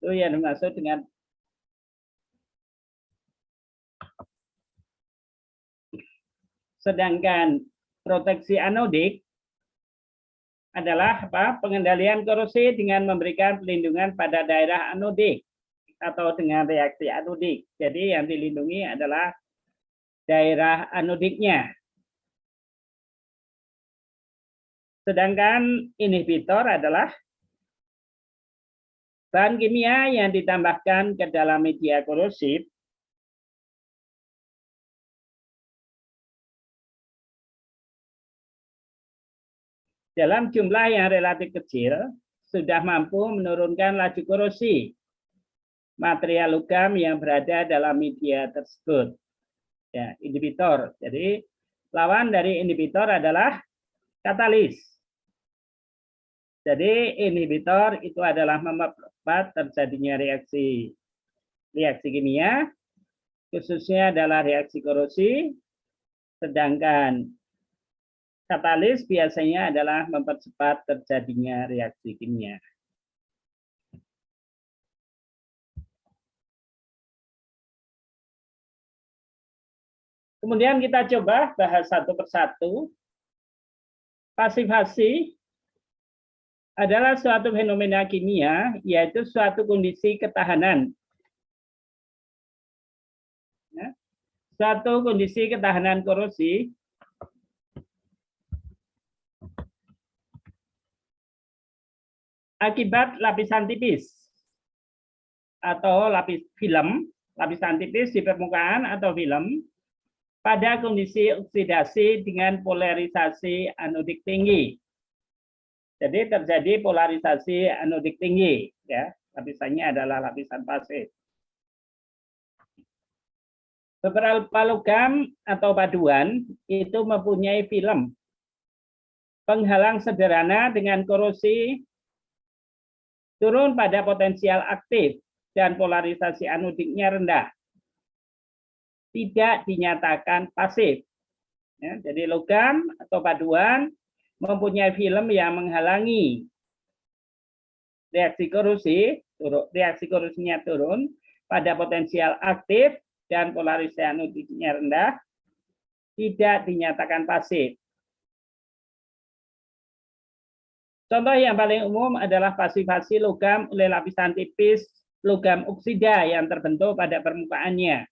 Itu yang dimaksud dengan sedangkan proteksi anodik adalah pengendalian korosi dengan memberikan perlindungan pada daerah anodik atau dengan reaksi anodik. Jadi yang dilindungi adalah daerah anodiknya. Sedangkan inhibitor adalah bahan kimia yang ditambahkan ke dalam media korosif dalam jumlah yang relatif kecil sudah mampu menurunkan laju korosi material logam yang berada dalam media tersebut. Ya, inhibitor. Jadi lawan dari inhibitor adalah katalis. Jadi inhibitor itu adalah mempercepat terjadinya reaksi kimia, khususnya adalah reaksi korosi, sedangkan katalis biasanya adalah mempercepat terjadinya reaksi kimia. Kemudian kita coba bahas satu persatu. Pasifasi adalah suatu fenomena kimia, yaitu suatu kondisi ketahanan. Suatu kondisi ketahanan korosi akibat lapisan tipis atau lapisan tipis di permukaan atau film pada kondisi oksidasi dengan polarisasi anodik tinggi. Jadi terjadi polarisasi anodik tinggi, ya. Lapisannya adalah lapisan pasif. Beberapa logam atau paduan itu mempunyai film penghalang sederhana dengan korosi turun pada potensial aktif dan polarisasi anodiknya rendah. Tidak dinyatakan pasif. Ya, jadi logam atau paduan mempunyai film yang menghalangi reaksi korosinya turun pada potensial aktif dan polarisasi anodiknya rendah, tidak dinyatakan pasif. Contoh yang paling umum adalah pasifasi logam oleh lapisan tipis logam oksida yang terbentuk pada permukaannya,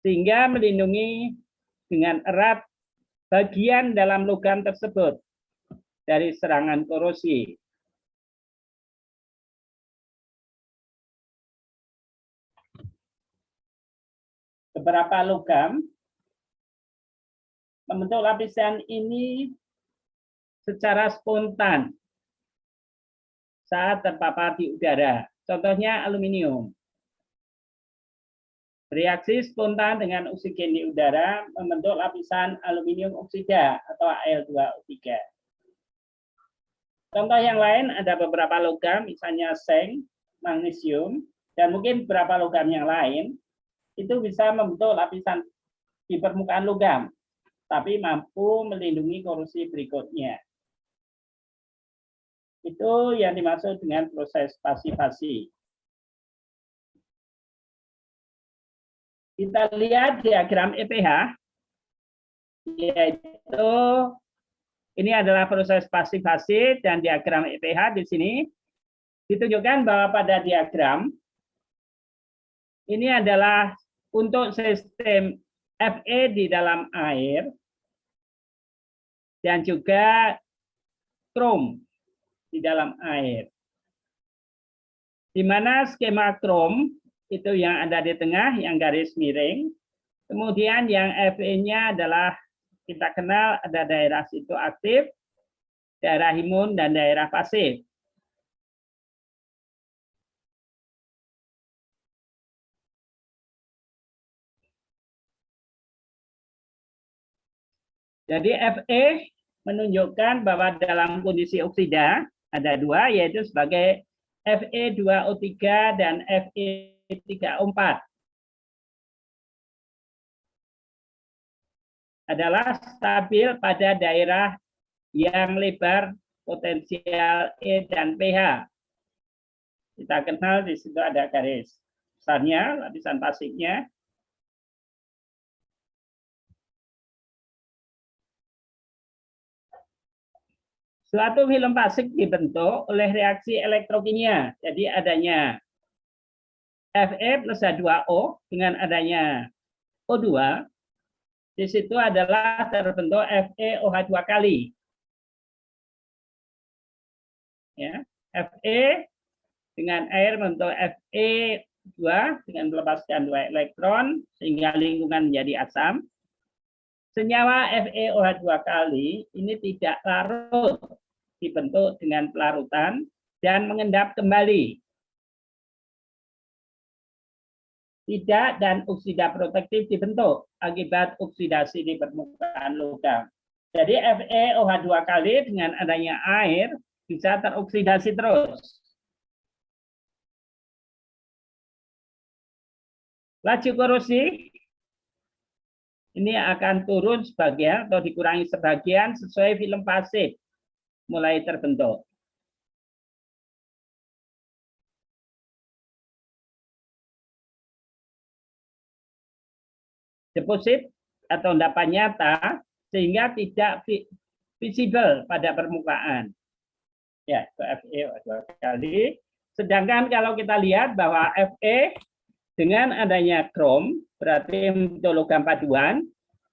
sehingga melindungi dengan erat bagian dalam logam tersebut dari serangan korosi. Beberapa logam membentuk lapisan ini secara spontan saat terpapar di udara. Contohnya aluminium. Reaksi spontan dengan oksigen di udara membentuk lapisan aluminium oksida atau Al2O3. Contoh yang lain ada beberapa logam, misalnya seng, magnesium, dan mungkin beberapa logam yang lain, itu bisa membentuk lapisan di permukaan logam, tapi mampu melindungi korosi berikutnya. Itu yang dimaksud dengan proses pasifasi. Kita lihat diagram EPH, yaitu ini adalah proses pasifasi dan diagram EPH di sini ditunjukkan bahwa pada diagram ini adalah untuk sistem Fe di dalam air dan juga krom di dalam air. Di mana skema krom itu yang ada di tengah, yang garis miring. Kemudian yang Fe-nya adalah kita kenal ada daerah situ aktif, daerah imun, dan daerah pasif. Jadi Fe menunjukkan bahwa dalam kondisi oksida ada dua, yaitu sebagai Fe2O3 dan Fe3O4. Adalah stabil pada daerah yang lebar potensial E dan pH. Kita kenal di situ ada garis besarnya, lapisan pasifnya. Suatu film pasif dibentuk oleh reaksi elektrokimia. Jadi adanya Fe plus H2O dengan adanya O2, di situ adalah terbentuk FeOH2 kali. Ya, Fe dengan air membentuk Fe2 dengan melepaskan 2 elektron sehingga lingkungan menjadi asam. Senyawa FeOH2 kali ini tidak larut, dibentuk dengan pelarutan dan mengendap kembali. Tidak dan oksida protektif dibentuk akibat oksidasi di permukaan logam. Jadi FeOH2 kali dengan adanya air bisa teroksidasi terus. Laju korosi ini akan turun sebagian atau dikurangi sebagian sesuai film pasif mulai terbentuk. Deposit atau endapan nyata sehingga tidak visible pada permukaan. Ya, Fe2 kali. Sedangkan kalau kita lihat bahwa Fe dengan adanya krom, berarti untuk logam paduan,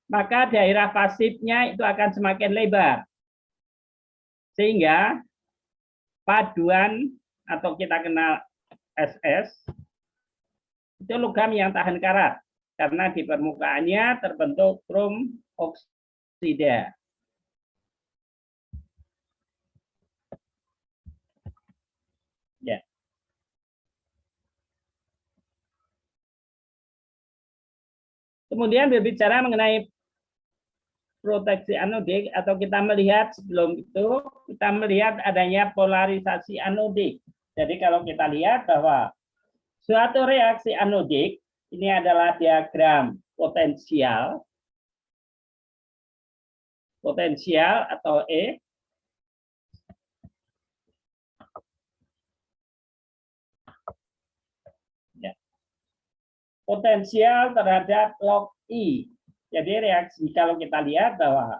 maka daerah pasifnya itu akan semakin lebar. Sehingga paduan atau kita kenal SS, itu logam yang tahan karat. Karena di permukaannya terbentuk krom oksida. Ya. Kemudian berbicara mengenai proteksi anodik, atau kita melihat sebelum itu, kita melihat adanya polarisasi anodik. Jadi kalau kita lihat bahwa suatu reaksi anodik, ini adalah diagram potensial atau E. Ya. Potensial terhadap log I. Jadi reaksi, kalau kita lihat bahwa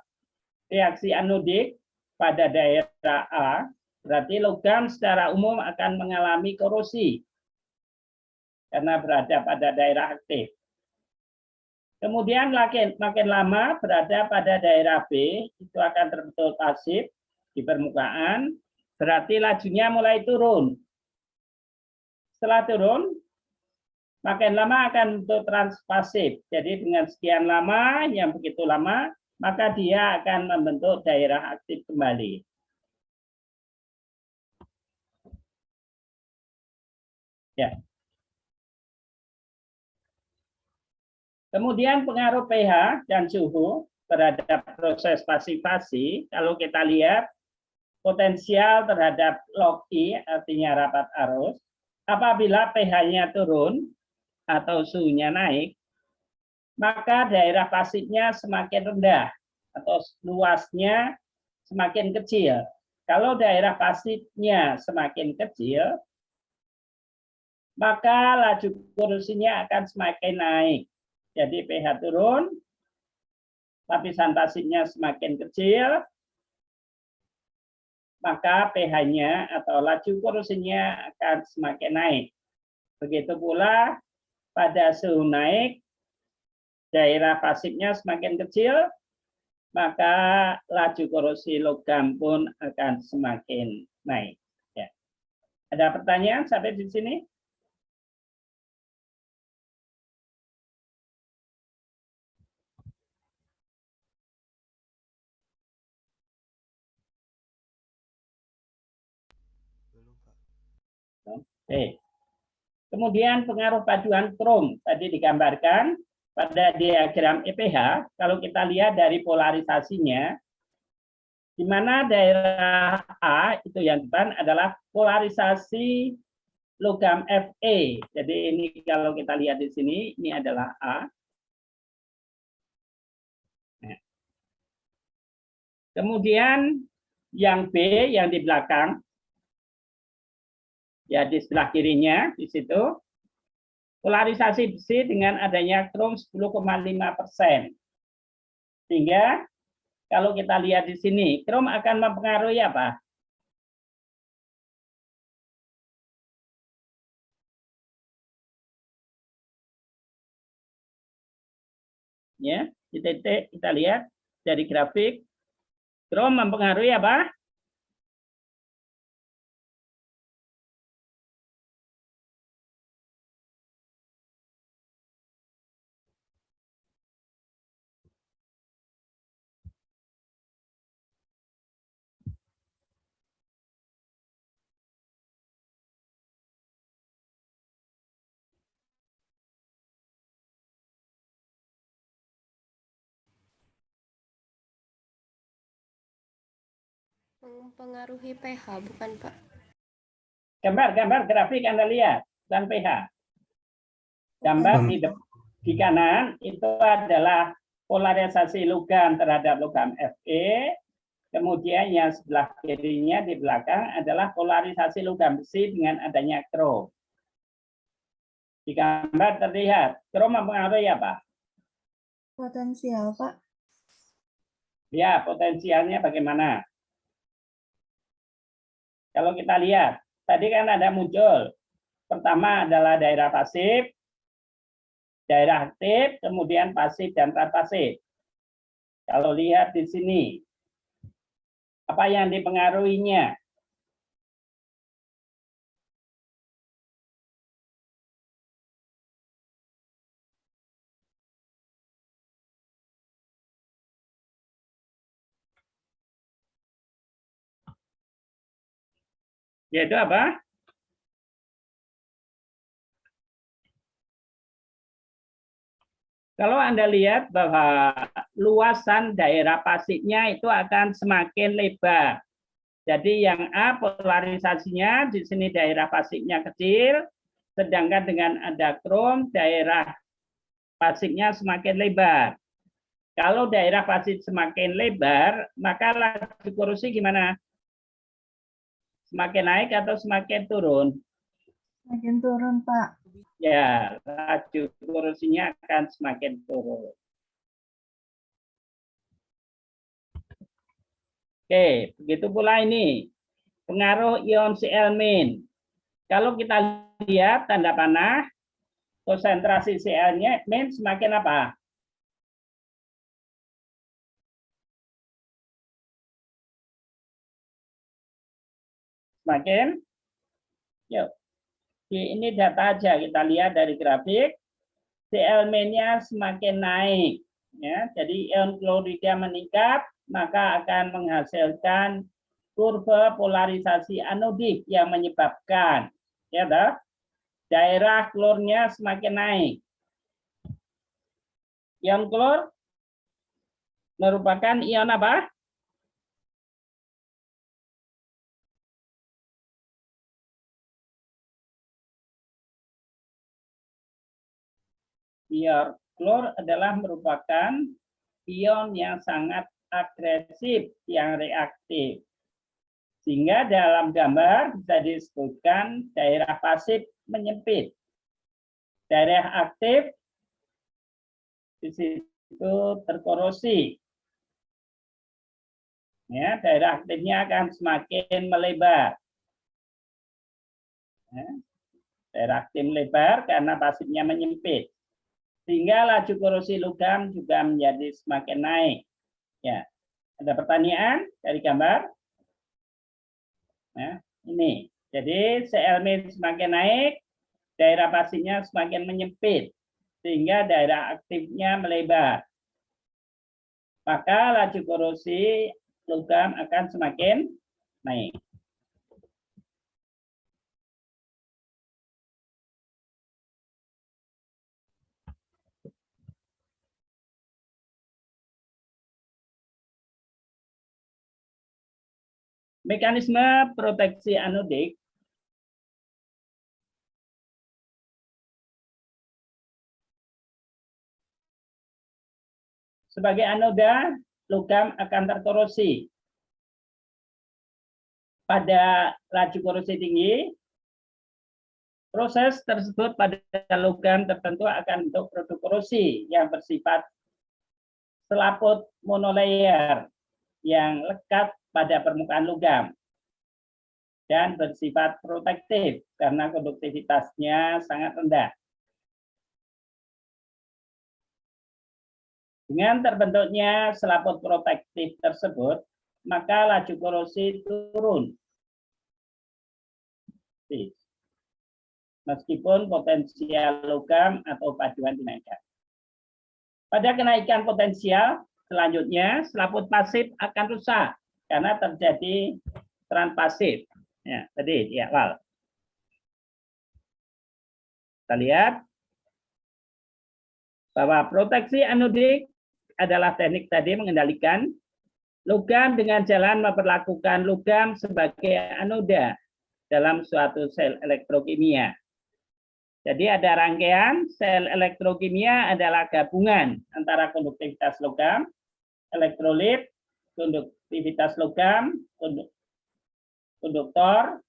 reaksi anodik pada daerah A, berarti logam secara umum akan mengalami korosi karena berada pada daerah aktif. Kemudian makin lama berada pada daerah B, itu akan terbentuk pasif di permukaan, berarti lajunya mulai turun. Setelah turun, makin lama akan bentuk transpasif. Jadi dengan sekian lama, yang begitu lama, maka dia akan membentuk daerah aktif kembali. Ya. Kemudian pengaruh pH dan suhu terhadap proses pasifasi, kalau kita lihat potensial terhadap log I, artinya rapat arus, apabila pH-nya turun atau suhunya naik, maka daerah pasifnya semakin rendah atau luasnya semakin kecil. Kalau daerah pasifnya semakin kecil, maka laju korosinya akan semakin naik. Jadi pH turun, lapisan pasifnya semakin kecil, maka pH-nya atau laju korosinya akan semakin naik. Begitu pula pada suhu naik, daerah pasifnya semakin kecil, maka laju korosi logam pun akan semakin naik. Ya. Ada pertanyaan sampai di sini? Oke. Kemudian pengaruh paduan krom tadi digambarkan pada diagram EPH. Kalau kita lihat dari polarisasinya, di mana daerah A itu yang depan adalah polarisasi logam Fe. Jadi ini kalau kita lihat di sini, ini adalah A. Kemudian yang B yang di belakang Ya, di sebelah kirinya di situ. Polarisasi besi dengan adanya krom 10,5%. Sehingga kalau kita lihat di sini, krom akan mempengaruhi apa? Ya, di titik kita lihat dari grafik, krom mempengaruhi apa? Mempengaruhi pH, bukan Pak? Gambar grafik Anda lihat dan pH. Gambar di kanan itu adalah polarisasi logam terhadap logam Fe. Kemudian yang sebelah kirinya di belakang adalah polarisasi logam besi dengan adanya krom. Di gambar terlihat krom mempengaruhi apa? Potensial, Pak. Ya, potensialnya bagaimana? Kalau kita lihat, tadi kan ada muncul. Pertama adalah daerah pasif, daerah aktif, kemudian pasif dan pasif. Kalau lihat di sini, apa yang dipengaruhinya? Yaitu apa? Kalau Anda lihat bahwa luasan daerah pasifnya itu akan semakin lebar. Jadi yang A polarisasinya di sini daerah pasifnya kecil, sedangkan dengan ada krom daerah pasifnya semakin lebar. Kalau daerah pasif semakin lebar, maka laju korupsi gimana? Semakin naik atau semakin turun? Semakin turun, Pak. Ya, laju korupsinya akan semakin turun. Oke, begitu pula ini. Pengaruh ion Cl-. Kalau kita lihat tanda panah, konsentrasi Cl-nya semakin apa? Semakin, yuk, ini data aja kita lihat dari grafik, Cl-nya semakin naik. Ya, jadi ion klorida meningkat, maka akan menghasilkan kurva polarisasi anodik yang menyebabkan ya daerah klornya semakin naik. Ion klor merupakan ion apa? Ion klor adalah merupakan ion yang sangat agresif, yang reaktif. Sehingga dalam gambar bisa disebutkan daerah pasif menyempit. Daerah aktif di situ terkorosi. Ya, daerah aktifnya akan semakin melebar. Ya, daerah aktif melebar karena pasifnya menyempit. Sehingga laju korosi logam juga menjadi semakin naik. Ya, ada pertanyaan dari gambar? Nah, ini. Jadi Cl- semakin naik, daerah pasifnya semakin menyempit, sehingga daerah aktifnya melebar. Maka laju korosi logam akan semakin naik. Mekanisme proteksi anodik sebagai anoda, logam akan terkorosi. Pada laju korosi tinggi, Proses tersebut pada logam tertentu akan membentuk produk korosi yang bersifat selaput monolayer yang lekat pada permukaan logam dan bersifat protektif karena konduktivitasnya sangat rendah. Dengan terbentuknya selaput protektif tersebut, maka laju korosi turun. Meskipun potensial logam atau paduan dinaikkan. Pada kenaikan potensial, selanjutnya selaput pasif akan rusak karena terjadi transpasif. Ya, tadi di awal. Kita lihat bahwa proteksi anodik adalah teknik tadi mengendalikan logam dengan jalan memperlakukan logam sebagai anoda dalam suatu sel elektrokimia. Jadi ada rangkaian sel elektrokimia adalah gabungan antara konduktivitas logam, elektrolit, konduktivitas logam, konduktor,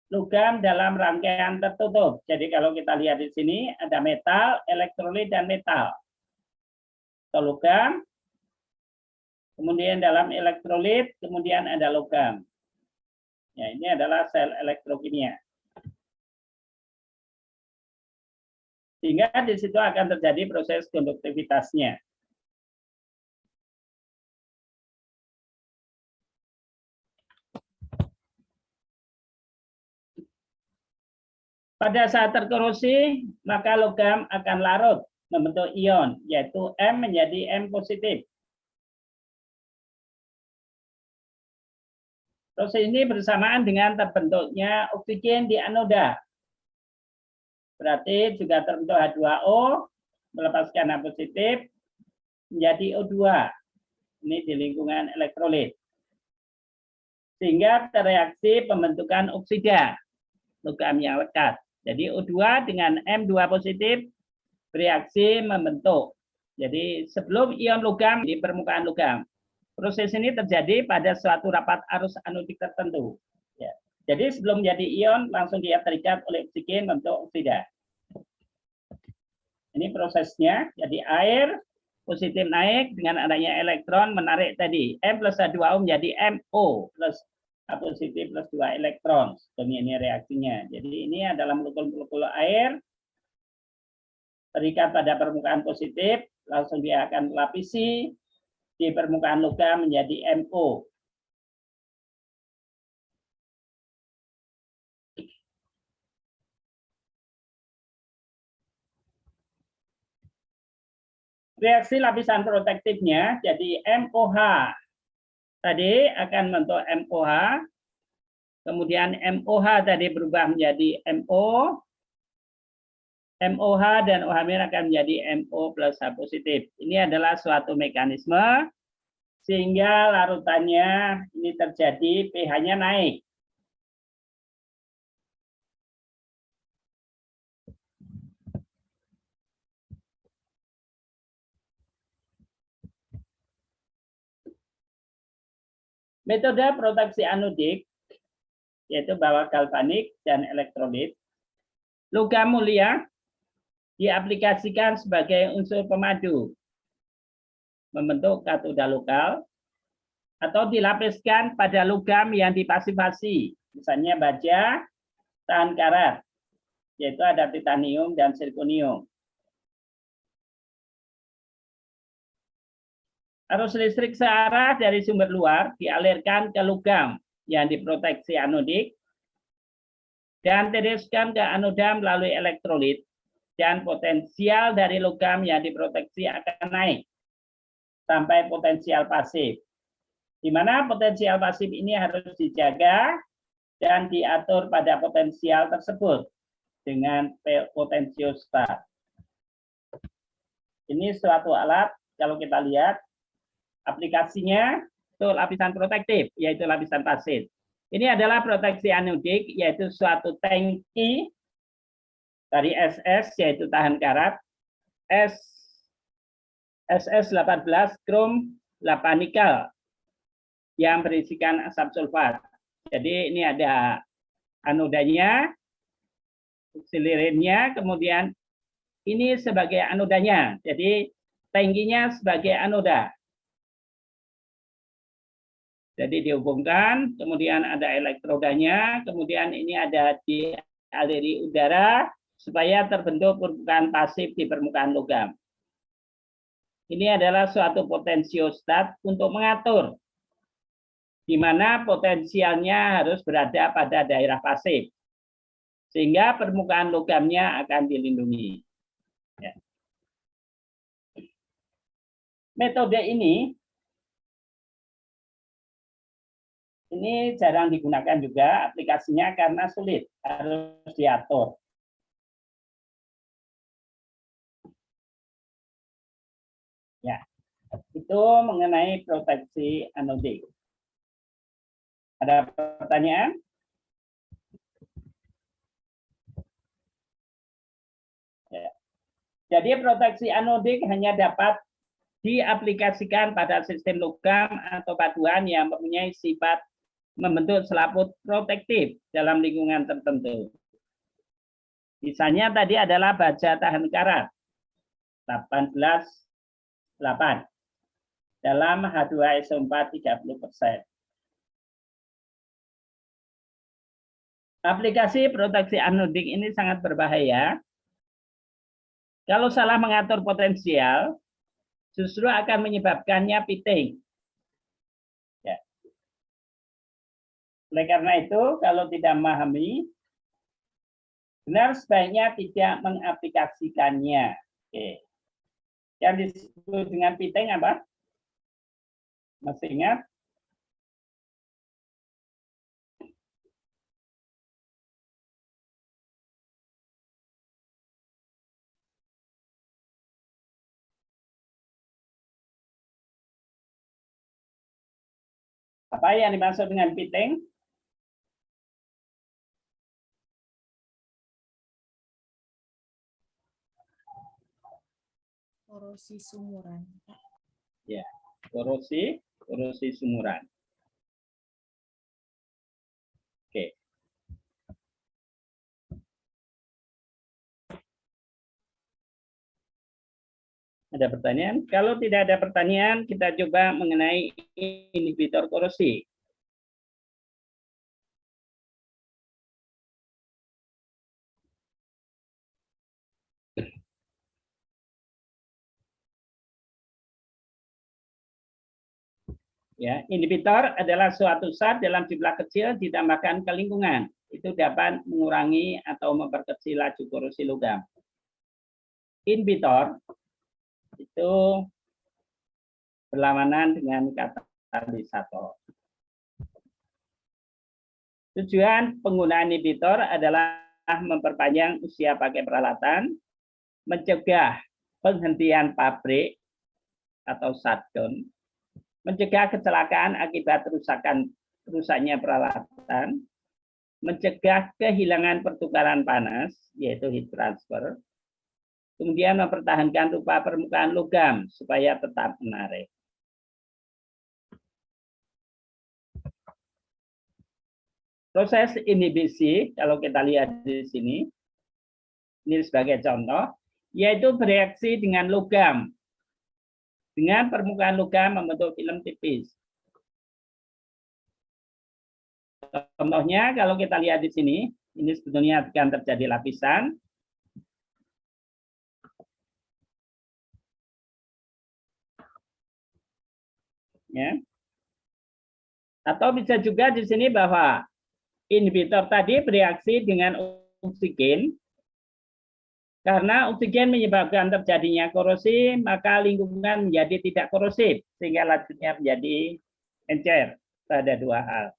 logam dalam rangkaian tertutup. Jadi kalau kita lihat di sini ada metal, elektrolit, dan metal. Atau logam, kemudian dalam elektrolit, kemudian ada logam. Ya, ini adalah sel elektrokimia. Sehingga di situ akan terjadi proses konduktivitasnya. Pada saat terkorosi, maka logam akan larut membentuk ion, yaitu M menjadi M positif. Proses ini bersamaan dengan terbentuknya oksigen di anoda. Berarti juga terbentuk H2O, melepaskan H positif, menjadi O2. Ini di lingkungan elektrolit. Sehingga tereaksi pembentukan oksida, logam yang lekat. Jadi O2 dengan M2 positif bereaksi membentuk. Jadi sebelum ion logam di permukaan logam. Proses ini terjadi pada suatu rapat arus anodik tertentu. Ya. Jadi sebelum jadi ion langsung dia terikat oleh oksigen membentuk oksida. Ini prosesnya. Jadi air positif naik dengan adanya elektron menarik tadi M plus H2O menjadi MO plus H positif plus 2 elektron. Ini reaksinya. Jadi ini adalah molekul-molekul air terikat pada permukaan positif, langsung dia akan melapisi di permukaan logam menjadi MO. Reaksi lapisan protektifnya jadi MOH. Tadi akan membentuk MOH. Kemudian MOH tadi berubah menjadi MO. MOH dan OH akan menjadi MO plus H positif. Ini adalah suatu mekanisme sehingga larutannya ini terjadi pH-nya naik. Metode proteksi anodik yaitu bawah galvanik dan elektrolit. Logam mulia diaplikasikan sebagai unsur pemadu, membentuk katoda lokal, atau dilapiskan pada logam yang dipasifasi, misalnya baja, tahan karat, yaitu ada titanium dan zirconium. Arus listrik searah dari sumber luar dialirkan ke logam yang diproteksi anodik dan diteruskan ke anoda melalui elektrolit. Dan potensial dari logam yang diproteksi akan naik sampai potensial pasif. Di mana potensial pasif ini harus dijaga dan diatur pada potensial tersebut dengan potentiostat. Ini suatu alat, kalau kita lihat aplikasinya itu lapisan protektif, yaitu lapisan pasif. Ini adalah proteksi anodik, yaitu suatu tangki dari SS yaitu tahan karat, SS18 krom 8 nikel yang berisikan asam sulfat. Jadi ini ada anodanya, Auxiliary-nya, kemudian ini sebagai anodanya. Jadi tangkinya sebagai anoda. Jadi dihubungkan, kemudian ada elektrodanya, kemudian ini ada dialiri udara supaya terbentuk permukaan pasif di permukaan logam. Ini adalah suatu potensiostat untuk mengatur di mana potensialnya harus berada pada daerah pasif, sehingga permukaan logamnya akan dilindungi. Ya. Metode ini jarang digunakan juga aplikasinya karena sulit, harus diatur. Ya, itu mengenai proteksi anodik. Ada pertanyaan? Ya. Jadi proteksi anodik hanya dapat diaplikasikan pada sistem logam atau paduan yang mempunyai sifat membentuk selaput protektif dalam lingkungan tertentu. Misalnya tadi adalah baja tahan karat 18:8 dalam H2SO4 30%. Aplikasi proteksi anodik ini sangat berbahaya. Kalau salah mengatur potensial, justru akan menyebabkannya pitting. Ya. Oleh karena itu, kalau tidak memahami, benar sebaiknya tidak mengaplikasikannya. Oke. Yang disebut dengan pitting apa? Masih ingat? Apa yang dimaksud dengan pitting? Korosi sumuran. Ya, korosi sumuran. Oke. Ada pertanyaan? Kalau tidak ada pertanyaan, kita coba mengenai inhibitor korosi. Ya, inhibitor adalah suatu zat dalam jumlah kecil ditambahkan ke lingkungan. Itu dapat mengurangi atau memperkecil laju korosi logam. Inhibitor itu berlawanan dengan katalisator. Tujuan penggunaan inhibitor adalah memperpanjang usia pakai peralatan, mencegah penghentian pabrik atau shutdown, mencegah kecelakaan akibat rusaknya peralatan, mencegah kehilangan pertukaran panas, yaitu heat transfer, kemudian mempertahankan rupa permukaan logam supaya tetap menarik. Proses inhibisi, kalau kita lihat di sini, ini sebagai contoh, yaitu bereaksi dengan logam. Dengan permukaan logam membentuk film tipis. Contohnya, kalau kita lihat di sini, ini sebetulnya akan terjadi lapisan. Ya. Atau bisa juga di sini bahwa inhibitor tadi bereaksi dengan oksigen. Karena oksigen menyebabkan terjadinya korosi, maka lingkungan menjadi tidak korosif, sehingga lanjutnya menjadi encer. Ada dua hal.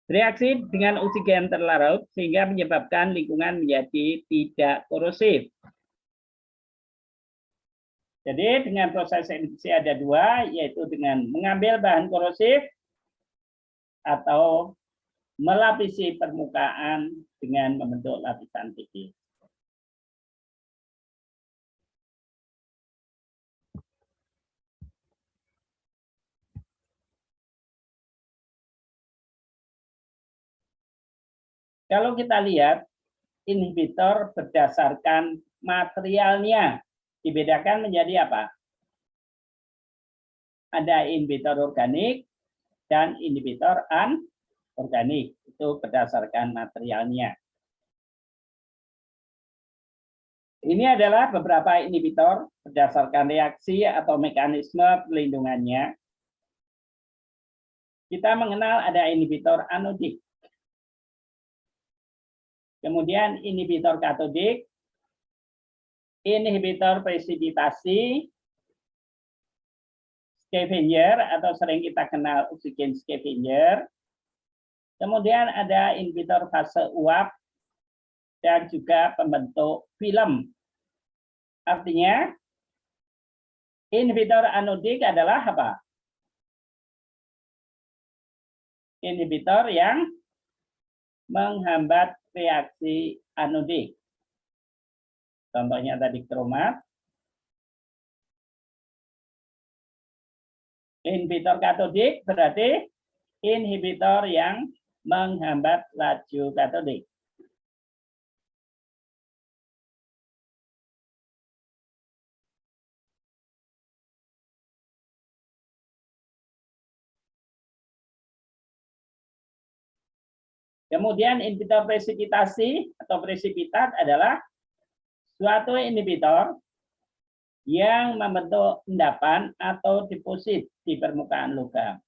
Reaksi dengan oksigen terlarut, sehingga menyebabkan lingkungan menjadi tidak korosif. Jadi dengan proses inhibisi ada dua, yaitu dengan mengambil bahan korosif atau melapisi permukaan dengan membentuk lapisan tipis. Kalau kita lihat, inhibitor berdasarkan materialnya. Dibedakan menjadi apa? Ada inhibitor organik dan inhibitor anorganik. Itu berdasarkan materialnya. Ini adalah beberapa inhibitor berdasarkan reaksi atau mekanisme perlindungannya. Kita mengenal ada inhibitor anodik. Kemudian inhibitor katodik, inhibitor presipitasi, scavenger atau sering kita kenal oksigen scavenger. Kemudian ada inhibitor fase uap dan juga pembentuk film. Artinya, inhibitor anodik adalah apa? Inhibitor yang menghambat reaksi anodik. Contohnya tadi kromat. Inhibitor katodik berarti inhibitor yang menghambat laju katodik. Kemudian inhibitor presipitasi atau presipitat adalah suatu inhibitor yang membentuk endapan atau deposit di permukaan logam.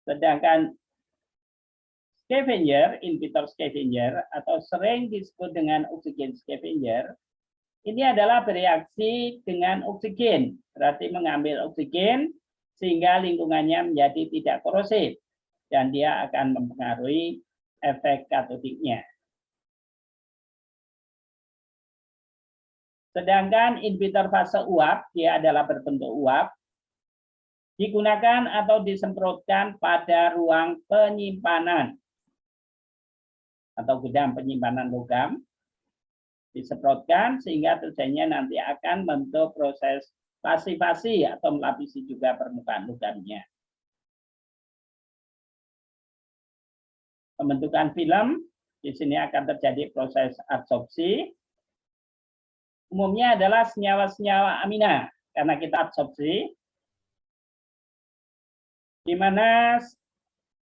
Sedangkan scavenger, inhibitor scavenger atau sering disebut dengan oksigen scavenger, ini adalah bereaksi dengan oksigen, berarti mengambil oksigen sehingga lingkungannya menjadi tidak korosif dan dia akan mempengaruhi efek katodiknya. Sedangkan inhibitor fase uap, dia adalah berbentuk uap, digunakan atau disemprotkan pada ruang penyimpanan atau gudang penyimpanan logam, disemprotkan sehingga tujuannya nanti akan membentuk proses pasivasi atau melapisi juga permukaan logamnya. Pembentukan film, di sini akan terjadi proses adsorpsi. Umumnya adalah senyawa-senyawa amina, karena kita adsorpsi, di mana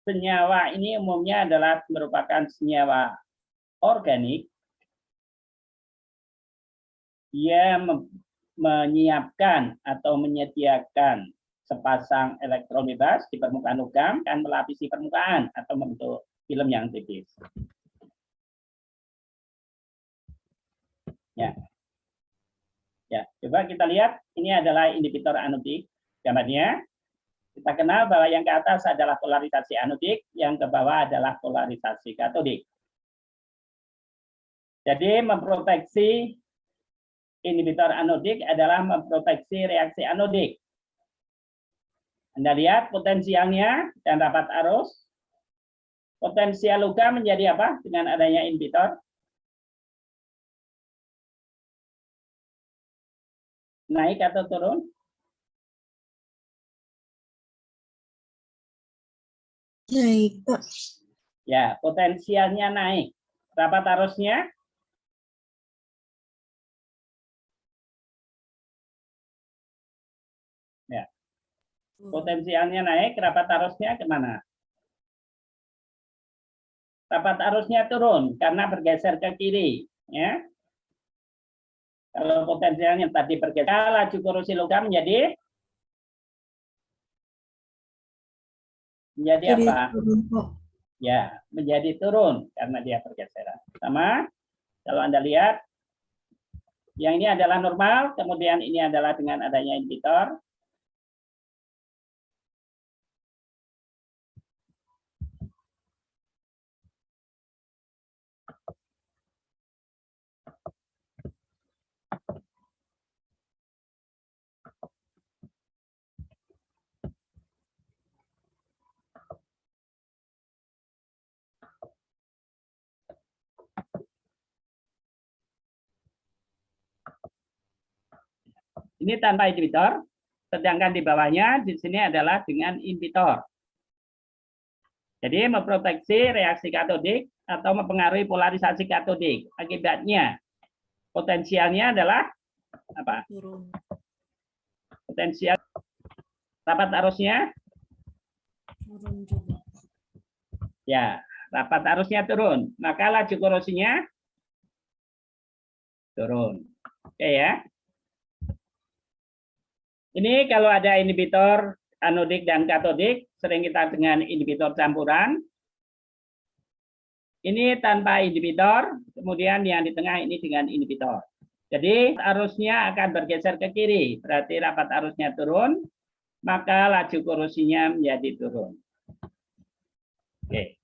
senyawa ini umumnya adalah merupakan senyawa organik yang menyiapkan atau menyediakan sepasang elektron bebas di permukaan logam dan melapisi permukaan atau membentuk film yang tipis. Ya, coba kita lihat, ini adalah inhibitor anodik. Gambarnya, kita kenal bahwa yang ke atas adalah polarisasi anodik, yang ke bawah adalah polarisasi katodik. Jadi memproteksi inhibitor anodik adalah memproteksi reaksi anodik. Anda lihat potensialnya dan rapat arus. Potensial logam menjadi apa dengan adanya inhibitor? Naik atau turun? Naik, Pak. Ya, potensialnya naik. Rapat arusnya? Ya. Potensialnya naik, rapat arusnya kemana? Rapat arusnya turun karena bergeser ke kiri. Ya. Kalau potensialnya tadi bergeser, laju korupsi logam menjadi apa? Turun, Pak. Ya, menjadi turun karena dia pergeseran. Sama, kalau Anda lihat, yang ini adalah normal, kemudian ini adalah dengan adanya inhibitor. Ini tanpa inhibitor, sedangkan di bawahnya di sini adalah dengan inhibitor. Jadi memproteksi reaksi katodik atau mempengaruhi polarisasi katodik. Akibatnya potensialnya adalah apa? Turun. Potensial rapat arusnya Turun juga. ya, rapat arusnya turun. Maka laju korosinya turun. Oke ya. Ini kalau ada inhibitor anodik dan katodik, sering kita dengan inhibitor campuran. Ini tanpa inhibitor, kemudian yang di tengah ini dengan inhibitor. Jadi arusnya akan bergeser ke kiri, berarti rapat arusnya turun, maka laju korosinya menjadi turun. Oke.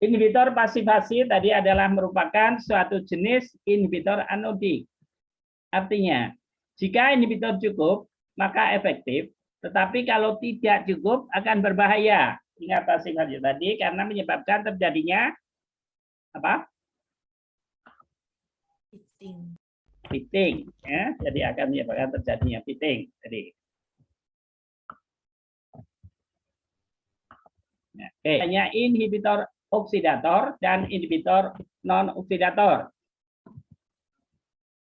Inhibitor pasifasi tadi adalah merupakan suatu jenis inhibitor anodik. Artinya, jika inhibitor cukup, maka efektif, tetapi kalau tidak cukup akan berbahaya. Ingat pasifasi tadi karena menyebabkan terjadinya apa? Pitting, ya. Jadi akan menyebabkan terjadinya pitting. Jadi, hanya inhibitor oksidator dan inhibitor non-oksidator.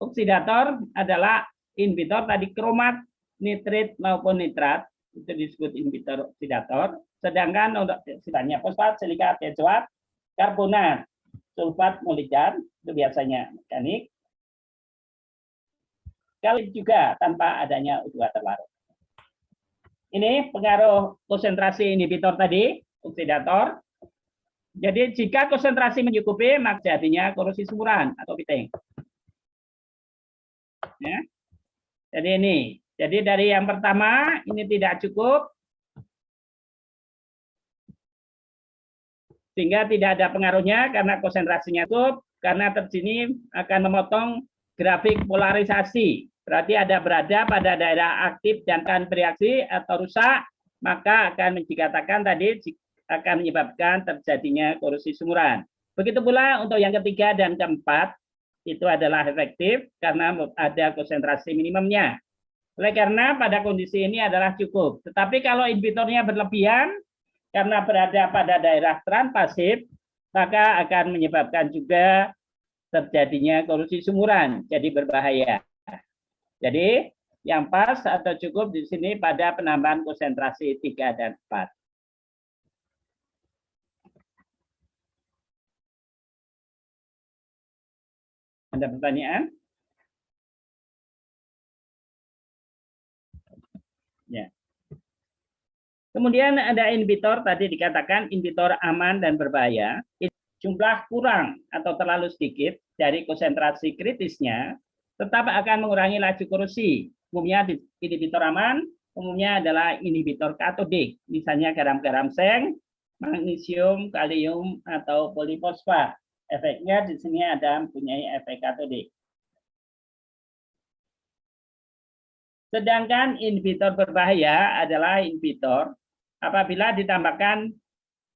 Oksidator adalah inhibitor tadi kromat, nitrit maupun nitrat, itu disebut inhibitor oksidator. Sedangkan untuk sifatnya fosfat, silika, benzoat, karbonat, sulfat, molibdan, itu biasanya mekanik. Kali juga tanpa adanya U2 terlarut. Ini pengaruh konsentrasi inhibitor tadi, oksidator. Jadi jika konsentrasi mencukupi, maka jadinya korosi sumuran atau pitting. Ya. Jadi ini. Jadi dari yang pertama ini tidak cukup, sehingga tidak ada pengaruhnya karena konsentrasinya cukup, karena sini akan memotong grafik polarisasi. Berarti ada berada pada daerah aktif dan akan bereaksi atau rusak, maka akan dikatakan tadi akan menyebabkan terjadinya korosi sumuran. Begitu pula untuk yang ketiga dan keempat, itu adalah efektif karena ada konsentrasi minimumnya. Oleh karena pada kondisi ini adalah cukup. Tetapi kalau inhibitornya berlebihan, karena berada pada daerah transpasif, maka akan menyebabkan juga terjadinya korosi sumuran, jadi berbahaya. Jadi yang pas atau cukup di sini pada penambahan konsentrasi 3 dan 4. Ada pertanyaan? Ya. Kemudian ada inhibitor, tadi dikatakan inhibitor aman dan berbahaya. Jumlah kurang atau terlalu sedikit dari konsentrasi kritisnya, tetap akan mengurangi laju korosi. Umumnya inhibitor aman, umumnya adalah inhibitor katodik. Misalnya garam-garam seng, magnesium, kalium, atau polifosfat. Efeknya di sini ada mempunyai efek katodik. Sedangkan inhibitor berbahaya adalah inhibitor apabila ditambahkan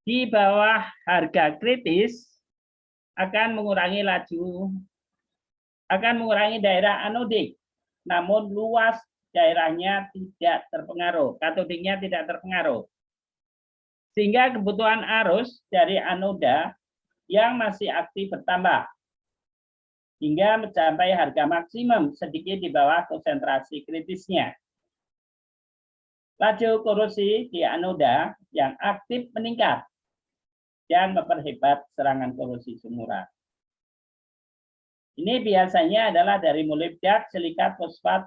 di bawah harga kritis akan mengurangi daerah anodik, namun luas daerahnya tidak terpengaruh, katodiknya tidak terpengaruh. Sehingga kebutuhan arus dari anoda yang masih aktif bertambah hingga mencapai harga maksimum sedikit di bawah konsentrasi kritisnya. Laju korosi di anoda yang aktif meningkat dan memperhebat serangan korosi sumuran. Ini biasanya adalah dari molibdat, silikat, fosfat,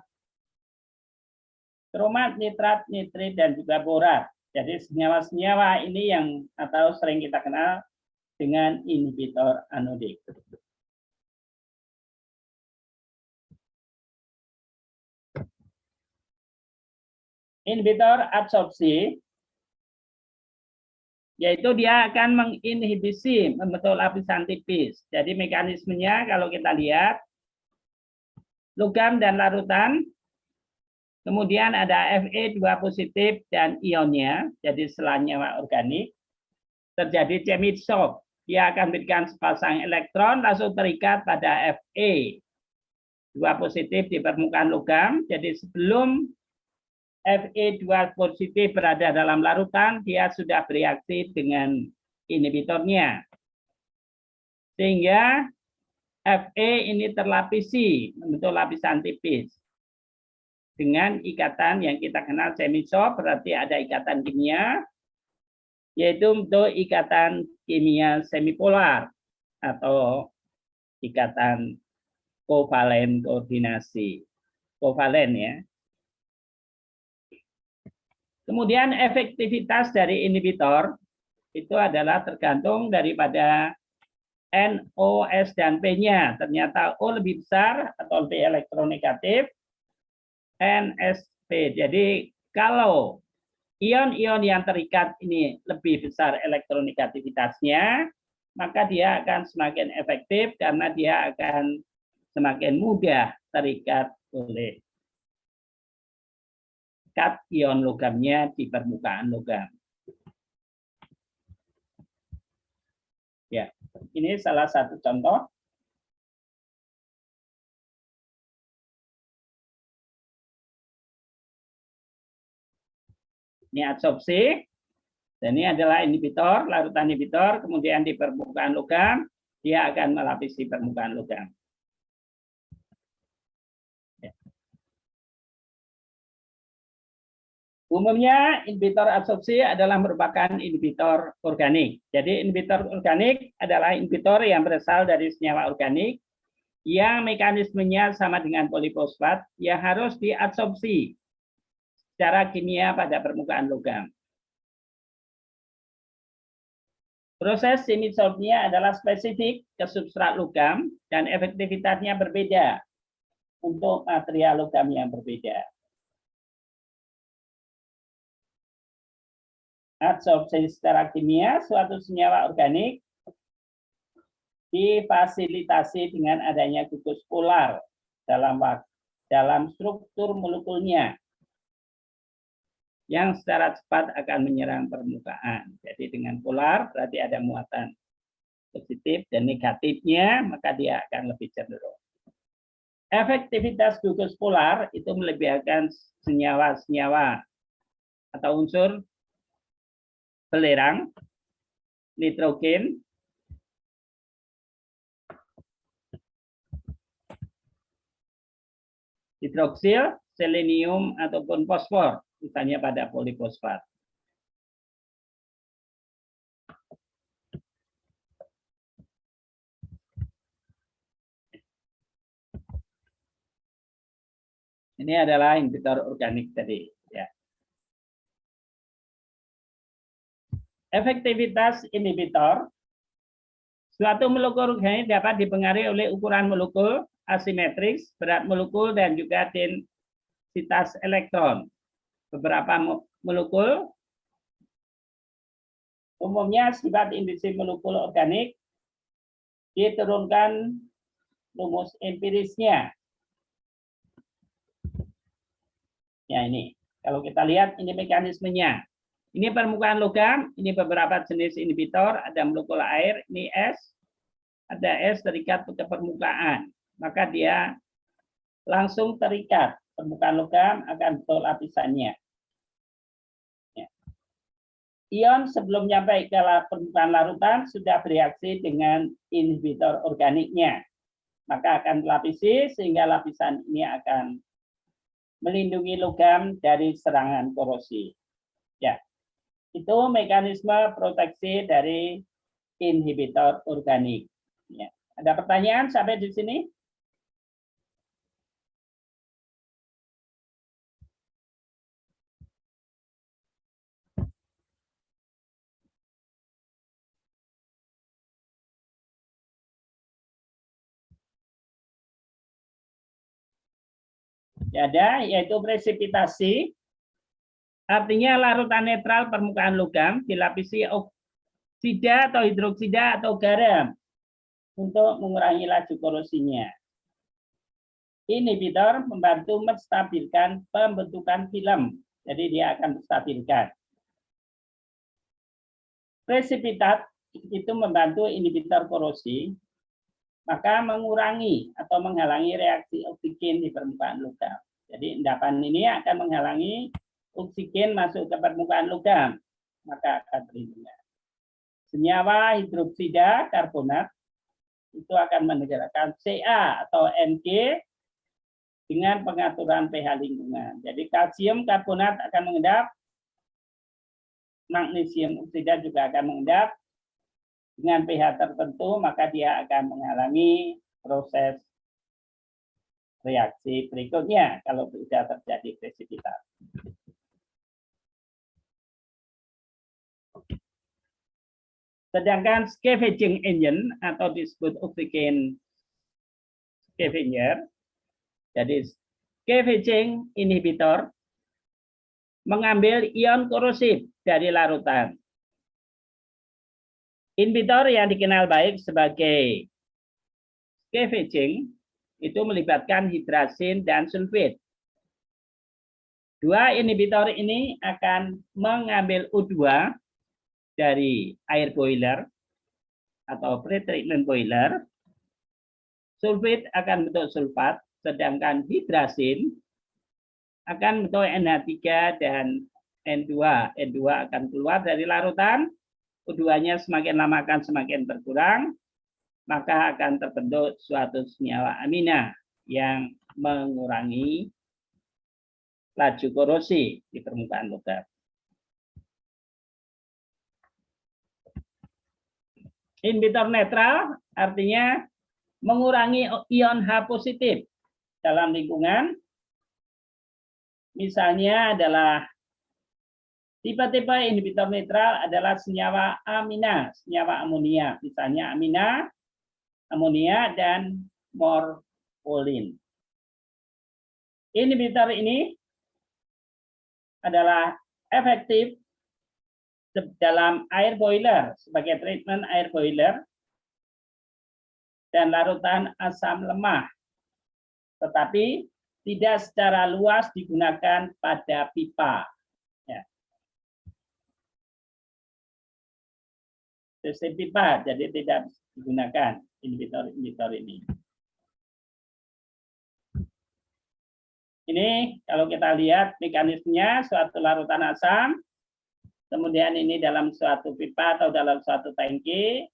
kromat, nitrat, nitrit, dan juga borat. Jadi senyawa-senyawa ini yang atau sering kita kenal dengan inhibitor anodik. Inhibitor absorpsi, yaitu dia akan menginhibisi membentuk lapisan tipis. Jadi mekanismenya kalau kita lihat, logam dan larutan, kemudian ada Fe2 positif dan ionnya, jadi selah nyawa organik, terjadi chemical shock. Dia akan memberikan sepasang elektron langsung terikat pada Fe2 positif di permukaan logam. Jadi sebelum Fe2 positif berada dalam larutan, dia sudah bereaksi dengan inhibitornya. Sehingga Fe ini terlapisi, membentuk lapisan tipis. Dengan ikatan yang kita kenal semi-soft, berarti ada ikatan kimia, yaitu untuk ikatan kimia semipolar atau ikatan kovalen koordinasi. Kovalen ya. Kemudian efektivitas dari inhibitor itu adalah tergantung daripada NO, S, dan P-nya. Ternyata O lebih besar atau lebih elektronegatif, N, S, P. Jadi kalau ion-ion yang terikat ini lebih besar elektronegativitasnya, maka dia akan semakin efektif karena dia akan semakin mudah terikat oleh kat ion logamnya di permukaan logam. Ya, ini salah satu contoh. Ini adsorpsi. Dan ini adalah inhibitor, larutan inhibitor, kemudian di permukaan logam, dia akan melapisi permukaan logam. Umumnya inhibitor adsorpsi adalah merupakan inhibitor organik. Jadi inhibitor organik adalah inhibitor yang berasal dari senyawa organik yang mekanismenya sama dengan polifosfat yang harus diadsorpsi secara kimia pada permukaan logam. Proses semisoftnya adalah spesifik ke substrat logam dan efektivitasnya berbeda untuk material logam yang berbeda. Adsorpsi secara kimia suatu senyawa organik difasilitasi dengan adanya gugus polar dalam struktur molekulnya yang secara cepat akan menyerang permukaan. Jadi dengan polar berarti ada muatan positif dan negatifnya, maka dia akan lebih cenderung. Efektivitas gugus polar itu melebihkan senyawa-senyawa atau unsur belerang, nitrogen, hidroksil, selenium, ataupun fosfor, misalnya pada polifosfat. Ini adalah inhibitor organik tadi. Ya. Efektivitas inhibitor. Suatu molekul organik dapat dipengaruhi oleh ukuran molekul, asimetris, berat molekul, dan juga densitas elektron. Beberapa molekul, umumnya sifat industri molekul organik, diturunkan rumus empirisnya. Ya ini, kalau kita lihat ini mekanismenya. Ini permukaan logam, ini beberapa jenis inhibitor, ada molekul air, ini S, ada S terikat ke permukaan, maka dia langsung terikat, permukaan logam akan betul lapisannya. Ya. Ion sebelum sampai ke permukaan larutan sudah bereaksi dengan inhibitor organiknya, maka akan dilapisi sehingga lapisan ini akan melindungi logam dari serangan korosi. Ya. Itu mekanisme proteksi dari inhibitor organik. Ya. Ada pertanyaan sampai di sini? Ya ada, yaitu presipitasi. Artinya larutan netral permukaan logam dilapisi oksida atau hidroksida atau garam untuk mengurangi laju korosinya. Inhibitor membantu menstabilkan pembentukan film, jadi dia akan menstabilkan. Presipitat itu membantu inhibitor korosi, maka mengurangi atau menghalangi reaksi oksigen di permukaan logam. Jadi endapan ini akan menghalangi oksigen masuk ke permukaan logam, maka akan terlindungi. Senyawa hidroksida karbonat itu akan menggerakkan Ca atau Mg dengan pengaturan pH lingkungan. Jadi kalsium karbonat akan mengendap, magnesium oksida juga akan mengendap. Dengan pH tertentu, maka dia akan menghalangi proses reaksi berikutnya kalau tidak terjadi presipitasi. Sedangkan scavenging engine atau disebut oksigen scavenger, jadi scavenging inhibitor mengambil ion korosif dari larutan. Inhibitor yang dikenal baik sebagai scavenging itu melibatkan hidrasin dan sulfit. Dua inhibitor ini akan mengambil O2 dari air boiler atau pretreatment boiler. Sulfit akan bentuk sulfat, sedangkan hidrasin akan bentuk NH3 dan N2. N2 akan keluar dari larutan, O2-nya semakin lama akan semakin berkurang, maka akan terbentuk suatu senyawa amina yang mengurangi laju korosi di permukaan logam. Inhibitor netral artinya mengurangi ion H positif dalam lingkungan. Misalnya adalah tipe-tipe inhibitor netral adalah senyawa amina, senyawa amonia, misalnya amina, amonia, dan morfolin. Inhibitor ini adalah efektif dalam air boiler sebagai treatment air boiler dan larutan asam lemah, tetapi tidak secara luas digunakan pada pipa. Ya. Sistem pipa, jadi tidak digunakan inhibitor ini. Ini kalau kita lihat mekanismenya, suatu larutan asam, kemudian ini dalam suatu pipa atau dalam suatu tangki,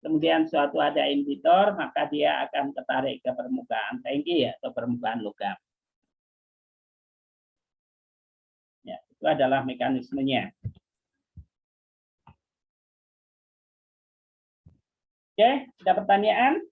kemudian suatu ada inhibitor, maka dia akan tertarik ke permukaan tangki atau permukaan logam. Ya, itu adalah mekanismenya. Oke, ada pertanyaan?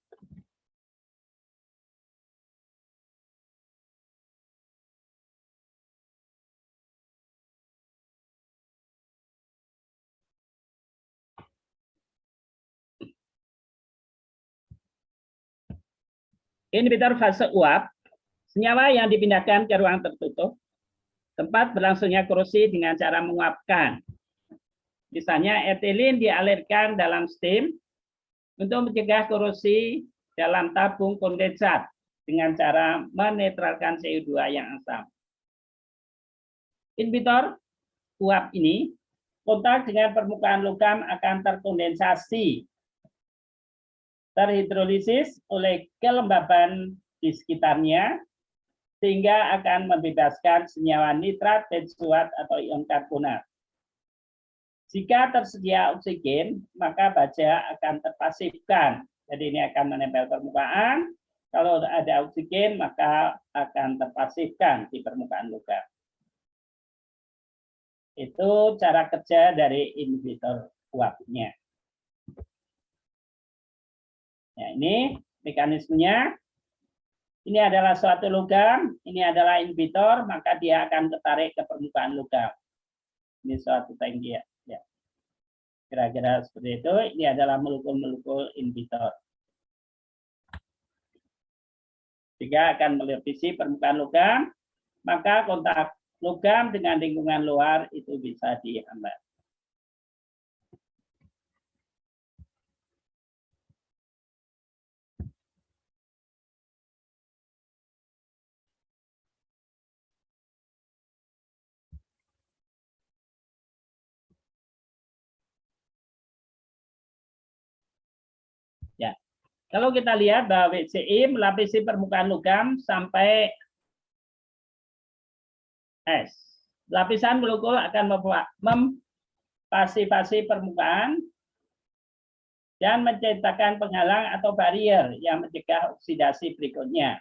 Inhibitor fase uap, senyawa yang dipindahkan ke ruang tertutup, tempat berlangsungnya korosi dengan cara menguapkan. Misalnya etilin dialirkan dalam steam untuk mencegah korosi dalam tabung kondensat dengan cara menetralkan CO2 yang asam. Inhibitor uap ini kontak dengan permukaan logam akan terkondensasi, terhidrolisis oleh kelembaban di sekitarnya, sehingga akan membebaskan senyawa nitrat, benzoat, atau ion karbonat. Jika tersedia oksigen, maka baja akan terpasifkan. Jadi ini akan menempel permukaan. Kalau ada oksigen, maka akan terpasifkan di permukaan logam. Itu cara kerja dari inhibitor uapnya. Ya, ini mekanismenya. Ini adalah suatu logam, ini adalah inhibitor, maka dia akan tertarik ke permukaan logam. Ini suatu tangki ya. Kira-kira seperti itu. Ini adalah molekul-molekul inhibitor. Jika akan melevisi permukaan logam, maka kontak logam dengan lingkungan luar itu bisa dihambat. Ya, kalau kita lihat bahwa WCI melapisi permukaan logam sampai S, Lapisan molekul akan mempasifasi permukaan dan menciptakan penghalang atau barrier yang mencegah oksidasi berikutnya.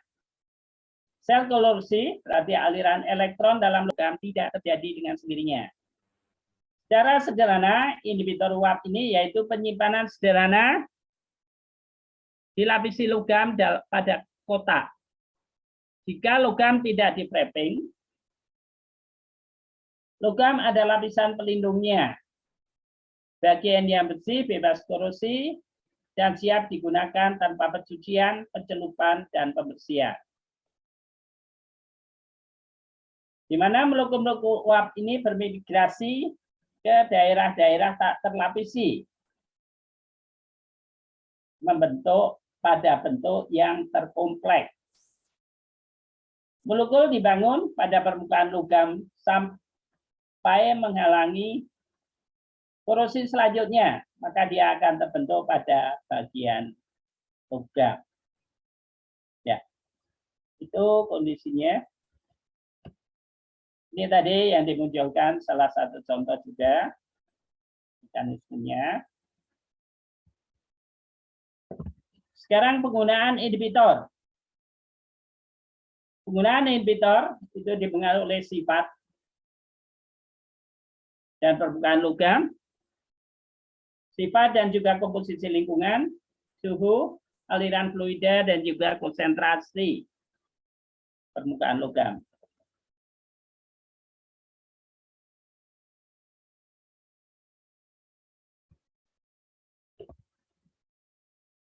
Sel kolusi berarti aliran elektron dalam logam tidak terjadi dengan sendirinya. Secara sederhana, inhibitor uap ini yaitu penyimpanan sederhana dilapisi logam pada kotak. Jika logam tidak di-wrapping, logam ada lapisan pelindungnya. Bagian yang bersih, bebas korosi, dan siap digunakan tanpa pencucian, pencelupan, dan pembersihan. Di mana molekul-molekul uap ini bermigrasi ke daerah-daerah tak terlapisi, membentuk pada bentuk yang terkompleks. Molekul dibangun pada permukaan logam sampai menghalangi korosi selanjutnya, maka dia akan terbentuk pada bagian logam. Ya, itu kondisinya. Ini tadi yang dimunculkan salah satu contoh juga mekanismenya. Sekarang penggunaan inhibitor. Penggunaan inhibitor itu dipengaruhi oleh sifat dan permukaan logam, sifat dan juga komposisi lingkungan, suhu, aliran fluida, dan juga konsentrasi permukaan logam.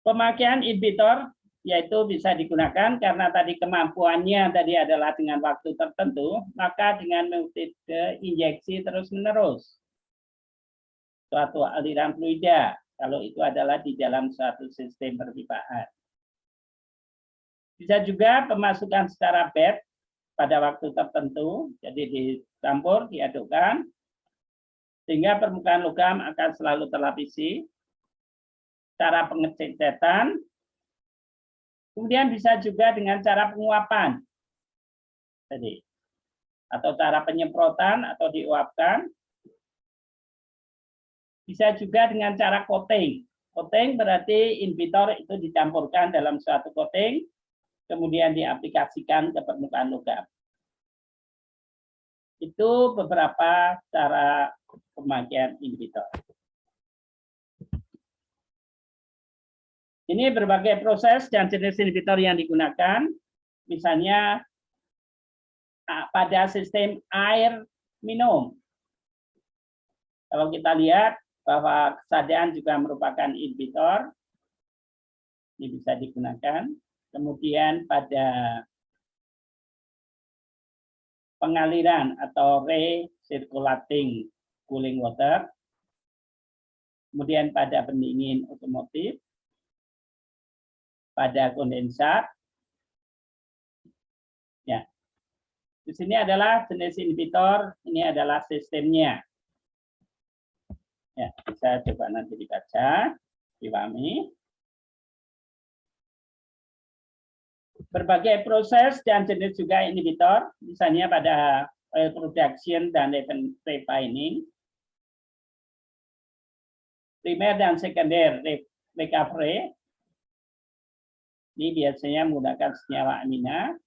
Pemakaian inhibitor yaitu bisa digunakan karena tadi kemampuannya tadi adalah dengan waktu tertentu, maka dengan metode injeksi terus-menerus suatu aliran fluida, kalau itu adalah di dalam suatu sistem perpipaan. Bisa juga pemasukan secara batch pada waktu tertentu, jadi dicampur, diadukkan, sehingga permukaan logam akan selalu terlapisi. Cara pengecetan, kemudian bisa juga dengan cara penguapan, jadi atau cara penyemprotan atau diuapkan. Bisa juga dengan cara coating. Coating berarti inhibitor itu dicampurkan dalam suatu coating, kemudian diaplikasikan ke permukaan logam. Itu beberapa cara pemakaian inhibitor. Ini berbagai proses dan jenis inhibitor yang digunakan, misalnya pada sistem air minum. Kalau kita lihat bahwa kesadaran juga merupakan inhibitor, ini bisa digunakan. Kemudian pada pengaliran atau recirculating cooling water, kemudian pada pendingin otomotif, pada kondensat. Ya. Di sini adalah jenis inhibitor, ini adalah sistemnya. Ya, bisa coba nanti dibaca, dipahami. Berbagai proses dan jenis juga inhibitor, misalnya pada oil production dan refining, primer dan sekunder recovery. Ini biasanya menggunakan senyawa amina.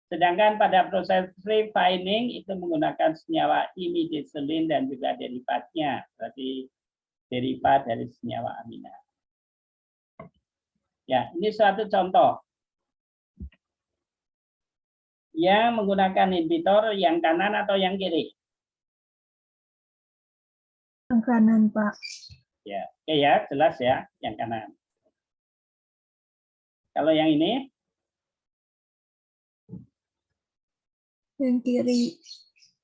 Sedangkan pada proses refining itu menggunakan senyawa imidazoline dan juga derivatnya, berarti derivat dari senyawa amina. Ya, ini suatu contoh yang menggunakan inhibitor yang kanan atau yang kiri? Yang kanan, Pak. Ya, oke ya, jelas ya, yang kanan. Kalau yang ini? Yang kiri.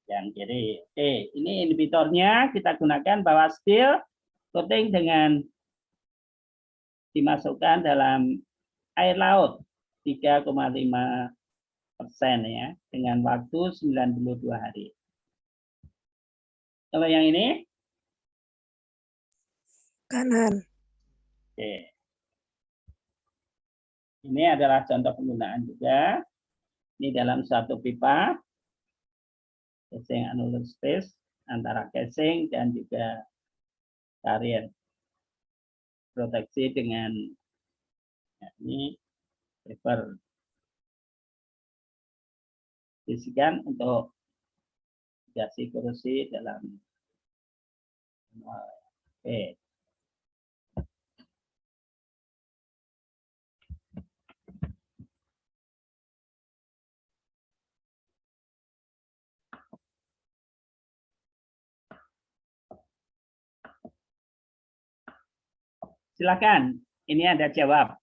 Yang kiri. Oke, ini inhibitornya kita gunakan bahwa steel coating dengan dimasukkan dalam air laut 3,5% ya, dengan waktu 92 hari. Kalau yang ini? Kanan. Oke. Ini adalah contoh penggunaan juga. Ini dalam satu pipa. casing annular space antara casing dan juga carrier. Proteksi dengan ini paper disikan untuk mitigasi korosi dalam oke. Silakan, ini ada jawab.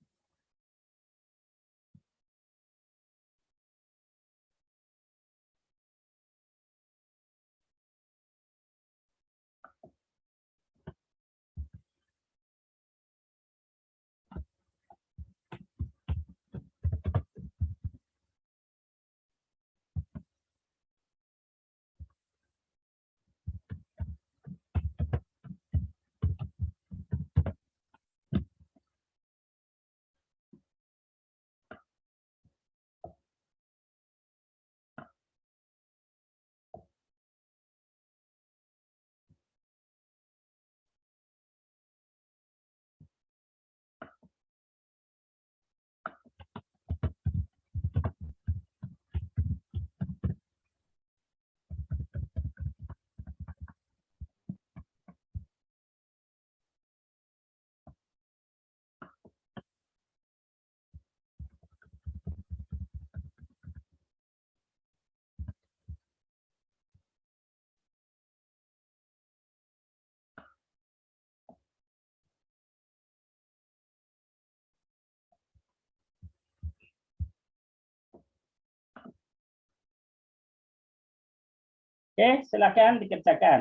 Oke, silakan dikerjakan.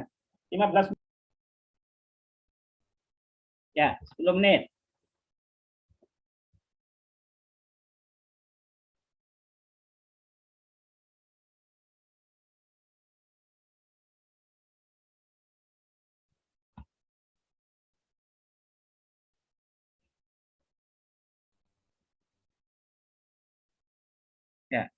15 menit. Ya, 10 menit. Ya.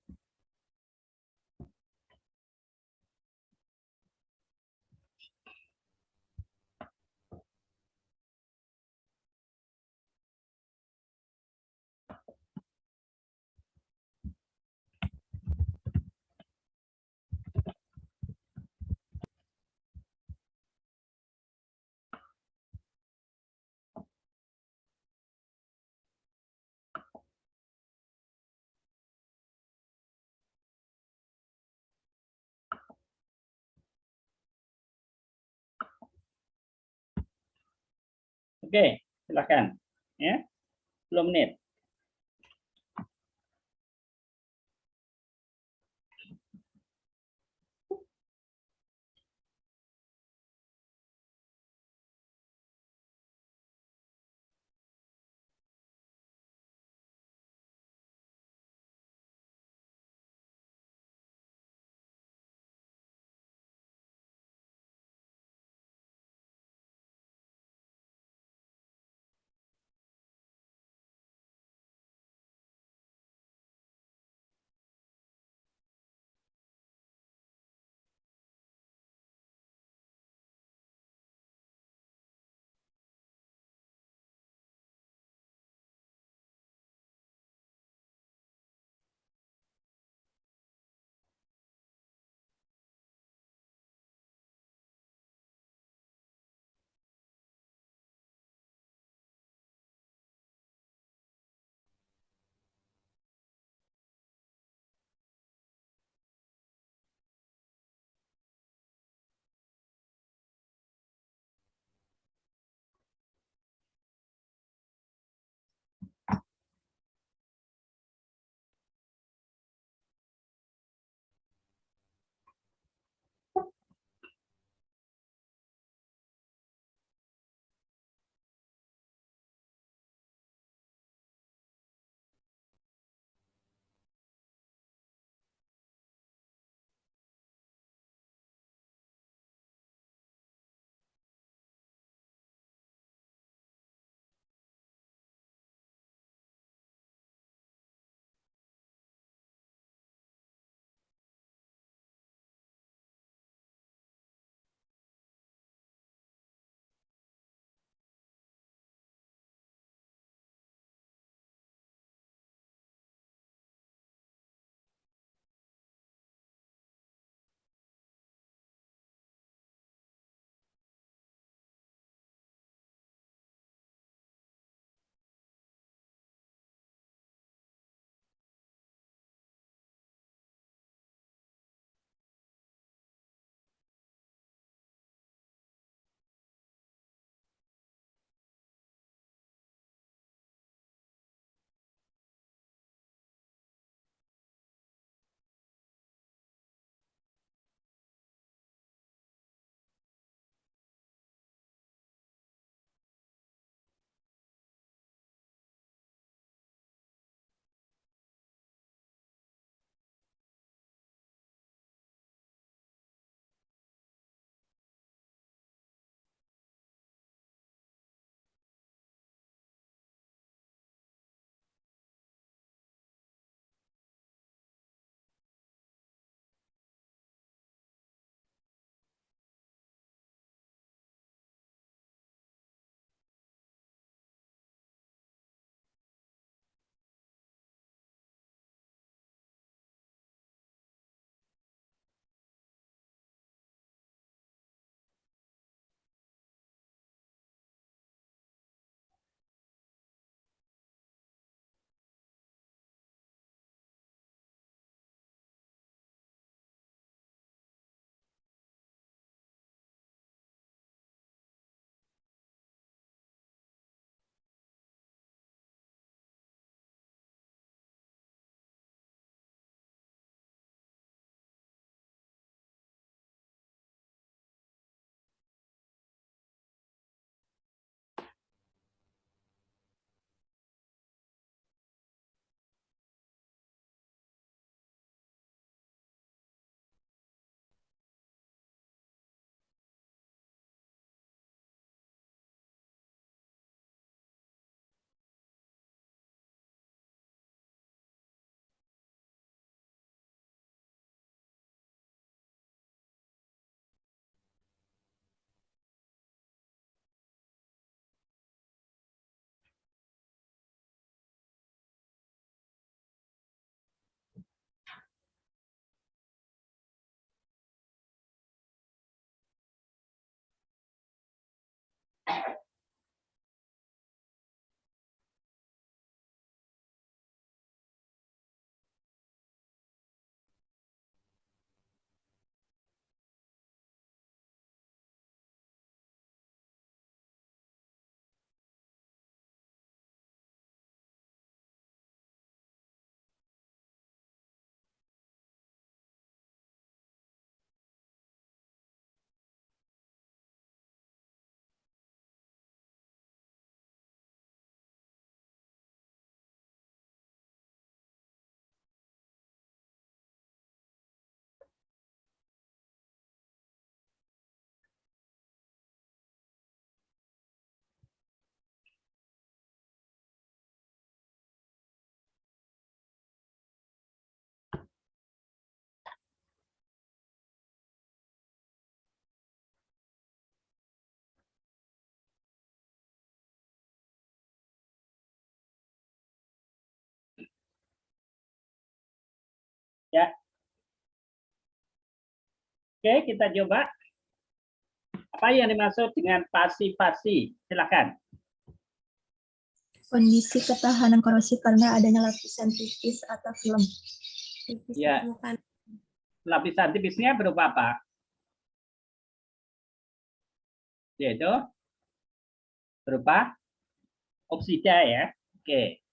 Oke, silakan. Ya, 10 menit. Ya. Oke, kita coba. Apa yang dimaksud dengan pasivasi? Silakan. Kondisi ketahanan korosi karena adanya lapisan tipis atau film. Tipis Ya. permukaan. Lapisan tipisnya berupa apa? Yaitu berupa oksida ya. Oke.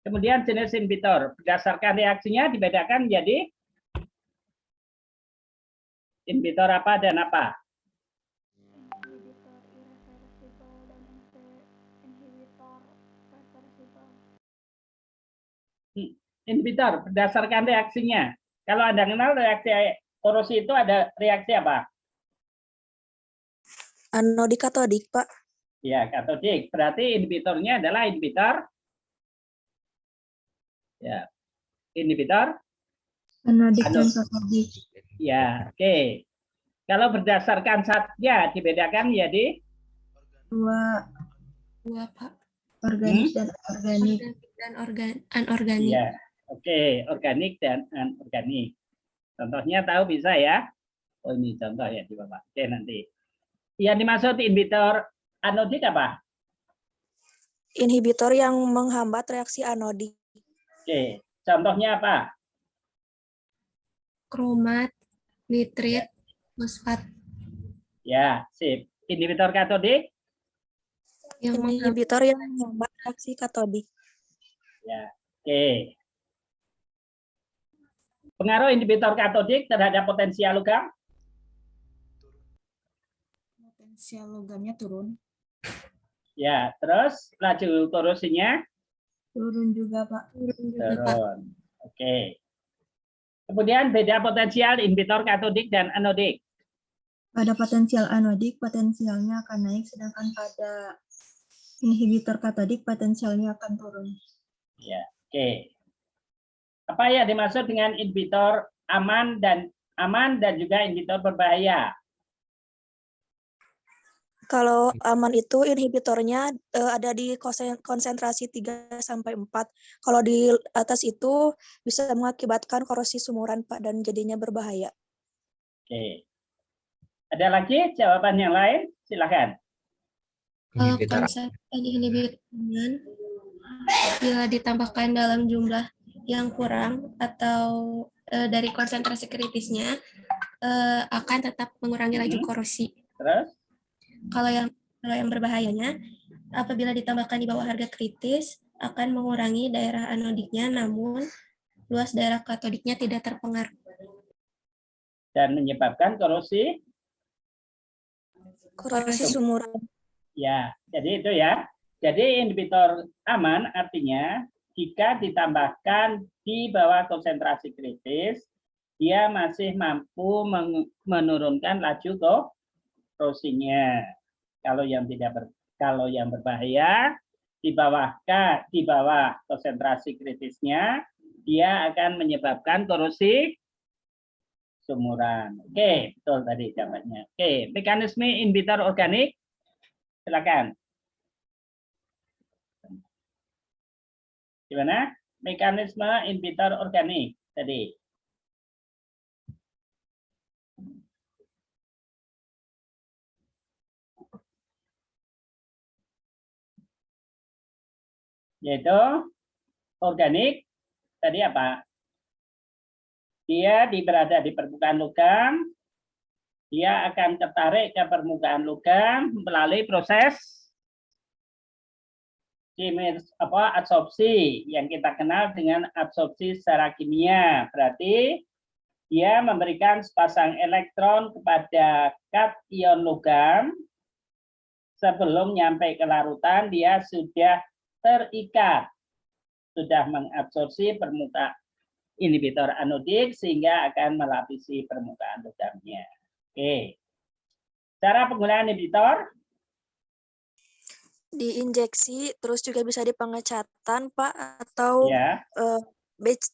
Kemudian jenis inhibitor. Berdasarkan reaksinya dibedakan menjadi inhibitor apa dan apa? Inhibitor irreversibel dan inhibitor reversibel. Inhibitor berdasarkan reaksinya. Kalau Anda kenal reaksi korosi itu ada reaksi apa? Anodik katodik, Pak. Ya, katodik. Berarti inhibitornya adalah inhibitor. Ya, inhibitor. Anodik dan Anodik. katodik. Ya, oke. Kalau berdasarkan zatnya dibedakan jadi Dua Dua, Pak. organik dan anorganik. Organik dan anorganik. ya, oke, organik dan anorganik. Contohnya tahu bisa ya? Oh, ini contoh ya di Bapak. Oke, nanti. Yang dimaksud inhibitor anodik apa? Inhibitor yang menghambat reaksi anodik. Oke, contohnya apa? Kromat, nitrit, fosfat. Ya, sip. Inhibitor katodik? Yang Inhibitor yang menghambat reaksi katodik. Ya, oke. Pengaruh inhibitor katodik terhadap potensial logam? Potensial logamnya turun. Ya, terus laju korosinya Turun juga, Pak. turun. Oke. Kemudian beda potensial inhibitor katodik dan anodik. Pada potensial anodik, potensialnya akan naik, sedangkan pada inhibitor katodik, potensialnya akan turun. Ya, oke. Apa yang dimaksud dengan inhibitor aman dan juga inhibitor berbahaya? Kalau aman itu inhibitornya ada di konsentrasi 3-4. Kalau di atas itu bisa mengakibatkan korosi sumuran, Pak, dan jadinya berbahaya. Oke. Ada lagi jawaban yang lain? Silakan. konsentrasi inhibitor bila ditambahkan dalam jumlah yang kurang atau dari konsentrasi kritisnya akan tetap mengurangi laju korosi. Terus? Kalau yang berbahayanya apabila ditambahkan di bawah harga kritis akan mengurangi daerah anodiknya, namun luas daerah katodiknya tidak terpengaruh. Dan menyebabkan korosi? Korosi sumuran. Ya, jadi itu ya. Jadi inhibitor aman artinya jika ditambahkan di bawah konsentrasi kritis, dia masih mampu menurunkan laju korosinya. Kalau yang berbahaya di bawah konsentrasi kritisnya, dia akan menyebabkan korosi sumuran. Oke, betul tadi jawabannya. Oke, mekanisme inhibitor organik. Silakan. Gimana? Mekanisme inhibitor organik tadi. Yaitu organik tadi apa? Dia berada di permukaan logam, dia akan tertarik ke permukaan logam melalui proses absorpsi yang kita kenal dengan absorpsi secara kimia. Berarti dia memberikan sepasang elektron kepada kation logam. Sebelum nyampe ke larutan, dia sudah terikat, sudah mengabsorpsi permukaan inhibitor anodik sehingga akan melapisi permukaan logamnya. Oke. Cara penggunaan inhibitor? Diinjeksi, terus juga bisa di pengecatan, Pak, atau Ya. batch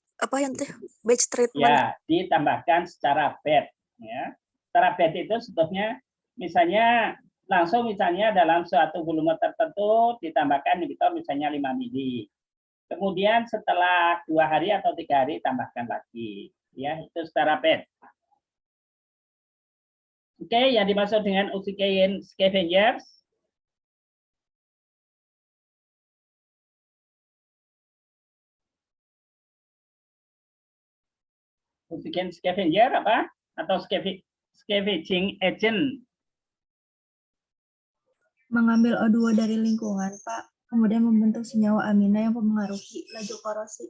treatment. Ya, ditambahkan secara batch. Ya. Secara batch itu sebetulnya misalnya langsung dalam suatu volume tertentu ditambahkan inhibitor misalnya 5 mili. Kemudian setelah 2 hari atau 3 hari tambahkan lagi. Ya, itu secara PET. Oke, yang dimaksud dengan oxygen scavengers. Oxygen scavenger apa? Atau scavenging agent? Mengambil O2 dari lingkungan, Pak, kemudian membentuk senyawa amina yang mempengaruhi laju korosi.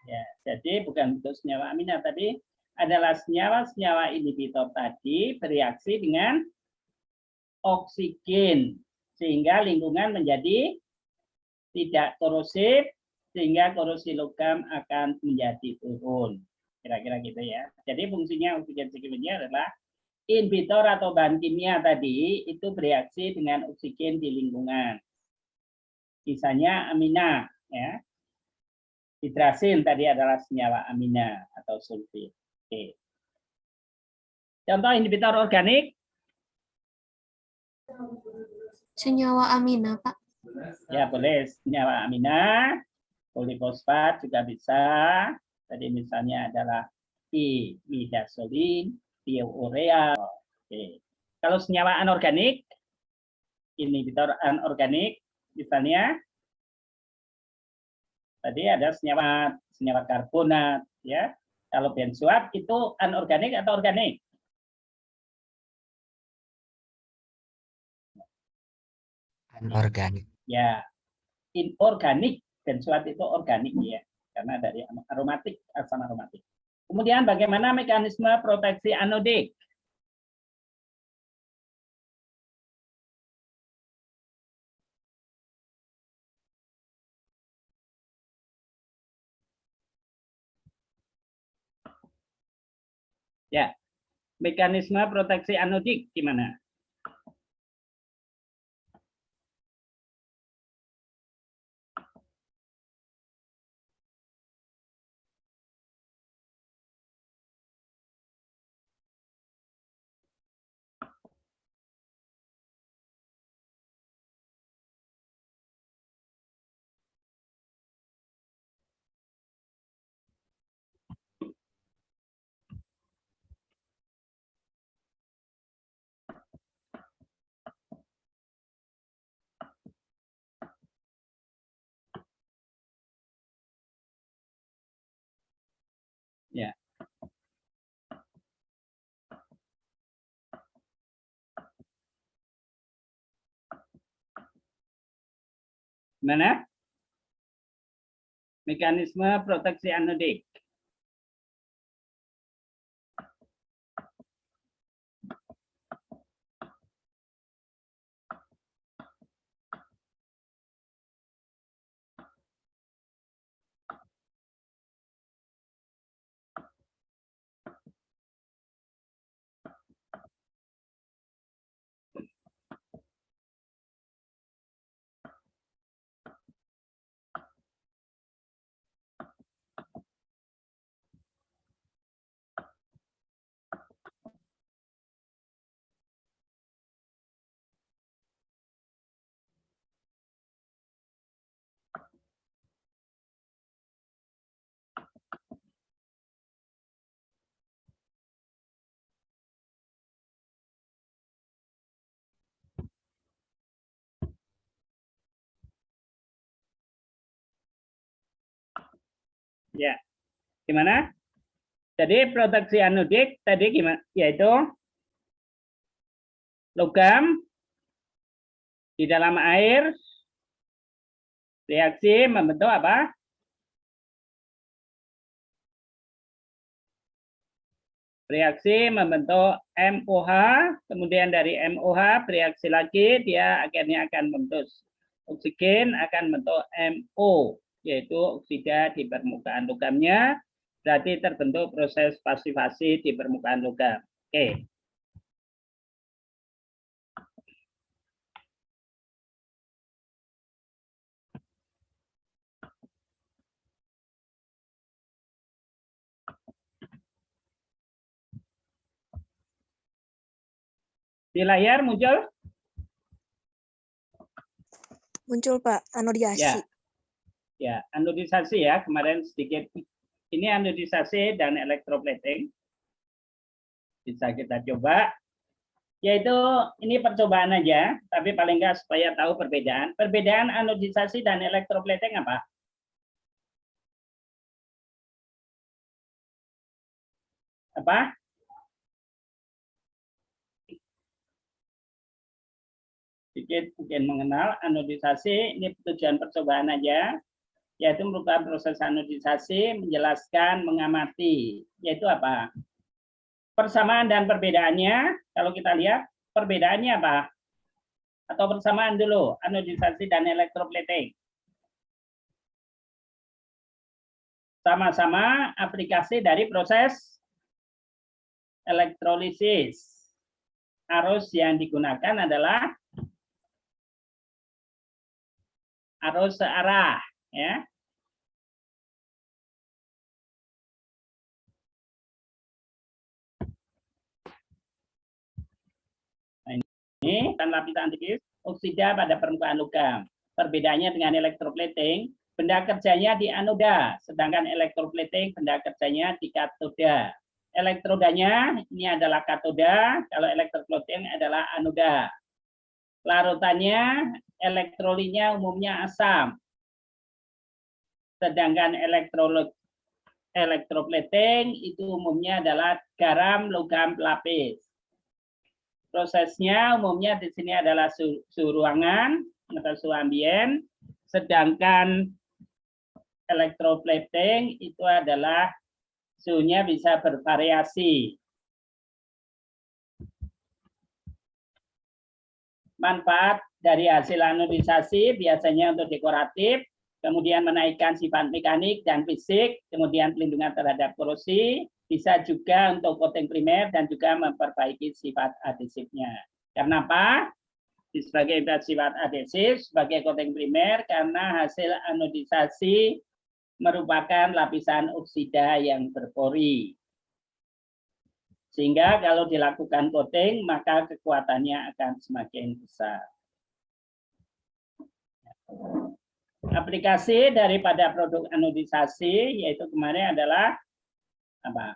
Ya, jadi bukan bentuk senyawa amina, tapi adalah senyawa-senyawa inhibitor tadi bereaksi dengan oksigen sehingga lingkungan menjadi tidak korosif, sehingga korosi logam akan menjadi turun. Kira-kira gitu ya. Jadi fungsinya oksigen scavenger adalah inhibitor atau bahan kimia tadi itu bereaksi dengan oksigen di lingkungan. Misalnya amina, ya. Hidrasin tadi adalah senyawa amina atau sulfit. Oke. Contoh inhibitor organik. Senyawa amina, Pak. Ya, boleh senyawa amina, polifosfat juga bisa. Tadi misalnya adalah imidazoline, thiourea. Oke. Kalau senyawa anorganik, inhibitor anorganik, misalnya tadi ada senyawa karbonat, ya. Kalau benzoat itu anorganik atau organik? Anorganik. Ya, inorganik. Benzoat itu organik ya, karena dari aromatik, asam aromatik. Kemudian bagaimana mekanisme proteksi anodik? Ya, mekanisme proteksi anodik gimana? Ya. Gimana? Mekanisme proteksi anodik. Ya, gimana? Jadi proteksi anodik tadi gimana? Yaitu logam di dalam air reaksi membentuk apa? Reaksi membentuk MOH, kemudian dari MOH bereaksi lagi, dia akhirnya akan membentuk oksigen, akan membentuk MO, yaitu oksida di permukaan logamnya, berarti terbentuk proses pasifasi di permukaan logam. Oke. Di layar muncul? Muncul, Pak, anodiasi. Ya. Ya, anodisasi ya, kemarin sedikit. Ini anodisasi dan elektroplating. Bisa kita coba. Yaitu ini percobaan aja, tapi paling enggak supaya tahu perbedaan. Perbedaan anodisasi dan elektroplating apa? Apa? Sedikit mungkin mengenal anodisasi, ini tujuan percobaan aja, yaitu merupakan proses anodisasi, menjelaskan, mengamati, yaitu apa? Persamaan dan perbedaannya, kalau kita lihat, perbedaannya apa? Atau persamaan dulu, anodisasi dan elektroplating. Sama-sama aplikasi dari proses elektrolisis. Arus yang digunakan adalah arus searah, ya. Nah, ini kan lapisan tipis oksida pada permukaan logam. Perbedaannya dengan elektroplating, benda kerjanya di anoda, sedangkan elektroplating benda kerjanya di katoda. Elektrodanya ini adalah katoda, kalau elektroplating adalah anoda. Larutannya, elektrolitnya umumnya asam. Sedangkan elektroplating itu umumnya adalah garam logam pelapis. Prosesnya umumnya di sini adalah suhu ruangan atau suhu ambien, sedangkan elektroplating itu adalah suhunya bisa bervariasi. Manfaat dari hasil anodisasi biasanya untuk dekoratif, kemudian menaikkan sifat mekanik dan fisik, kemudian pelindungan terhadap korosi, bisa juga untuk coating primer dan juga memperbaiki sifat adhesifnya. Karena apa? Sebagai sifat adhesif, sebagai coating primer, karena hasil anodisasi merupakan lapisan oksida yang berpori. Sehingga kalau dilakukan coating, maka kekuatannya akan semakin besar. Aplikasi daripada produk anodisasi, yaitu kemarin adalah apa?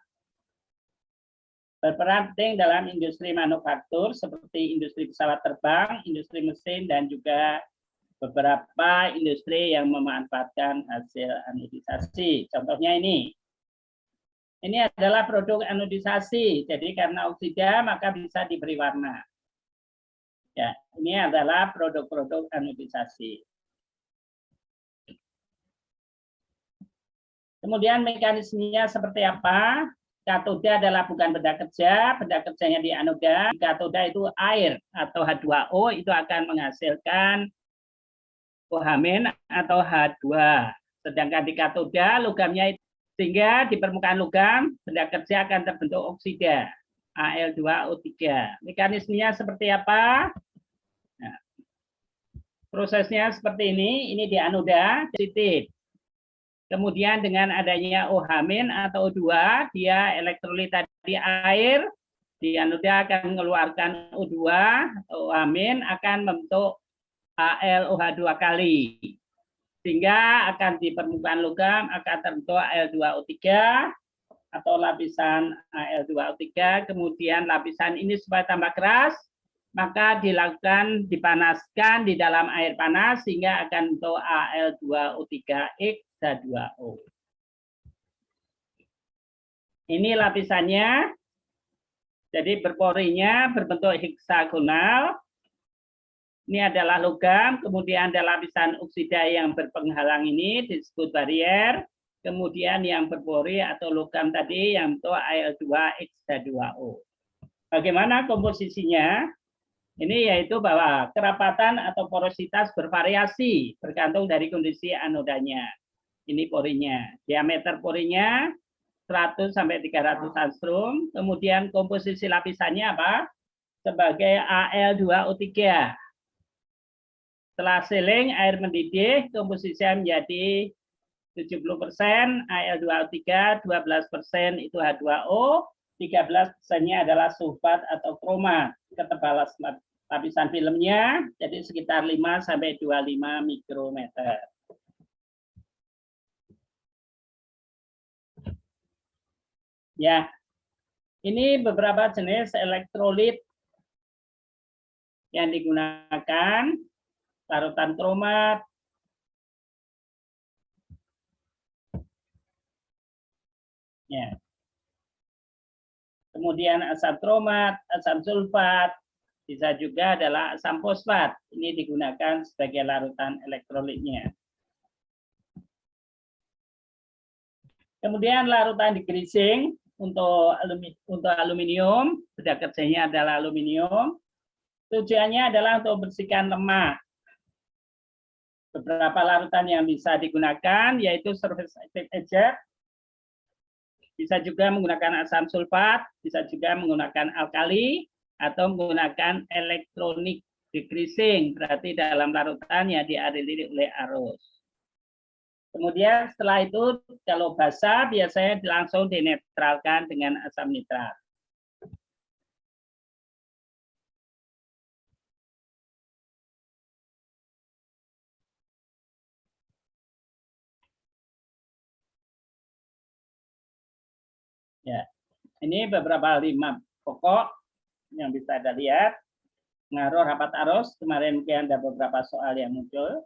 Berperan penting dalam industri manufaktur, seperti industri pesawat terbang, industri mesin, dan juga beberapa industri yang memanfaatkan hasil anodisasi. Contohnya ini. Ini adalah produk anodisasi, jadi karena oksida maka bisa diberi warna. Ya, ini adalah produk-produk anodisasi. Kemudian mekanismenya seperti apa? Katoda adalah bukan benda kerjanya di anoda. Katoda itu air atau H2O, itu akan menghasilkan OH- atau H2. Sedangkan di katoda logamnya itu, sehingga di permukaan logam benda kerja akan terbentuk oksida Al2O3. Mekanismenya seperti apa? Nah, prosesnya seperti ini di anoda positif. Kemudian dengan adanya OH- atau O2, dia elektrolit tadi air, di anoda akan mengeluarkan O2, OH- akan membentuk AlOH2 kali. Sehingga akan di permukaan logam akan terbentuk Al2O3 atau lapisan Al2O3, kemudian lapisan ini supaya tambah keras, maka dipanaskan di dalam air panas sehingga akan bentuk Al2O3X2O. Ini lapisannya, jadi berporinya berbentuk heksagonal. Ini adalah logam, kemudian ada lapisan oksida yang berpenghalang ini disebut barier, kemudian yang berpori atau logam tadi yang bentuk Al2X2O. Bagaimana komposisinya? Ini yaitu bahwa kerapatan atau porositas bervariasi bergantung dari kondisi anodanya. Ini porinya, diameter porinya 100 sampai 300 angstrom, kemudian komposisi lapisannya apa? Sebagai Al2O3. Setelah seling air mendidih, komposisinya menjadi 70% Al2O3, 12% itu H2O, 13%-nya adalah sulfat atau kromat. Ketebalan lapisan filmnya jadi sekitar 5 sampai 25 mikrometer. Ya, ini beberapa jenis elektrolit yang digunakan, larutan kromat, ya. Kemudian asam kromat, asam sulfat, bisa juga adalah asam fosfat. Ini digunakan sebagai larutan elektrolitnya. Kemudian larutan degreasing untuk aluminium, benda kerjanya adalah aluminium. Tujuannya adalah untuk membersihkan lemak. Beberapa larutan yang bisa digunakan yaitu surface active agent, bisa juga menggunakan asam sulfat, bisa juga menggunakan alkali, atau menggunakan elektronik degreasing, berarti dalam larutan yang dialiri oleh arus. Kemudian setelah itu kalau basah biasanya langsung dinetralkan dengan asam nitrat. Ya, ini beberapa 5 pokok yang bisa Anda lihat. Pengaruh rapat arus, kemarin mungkin ada beberapa soal yang muncul.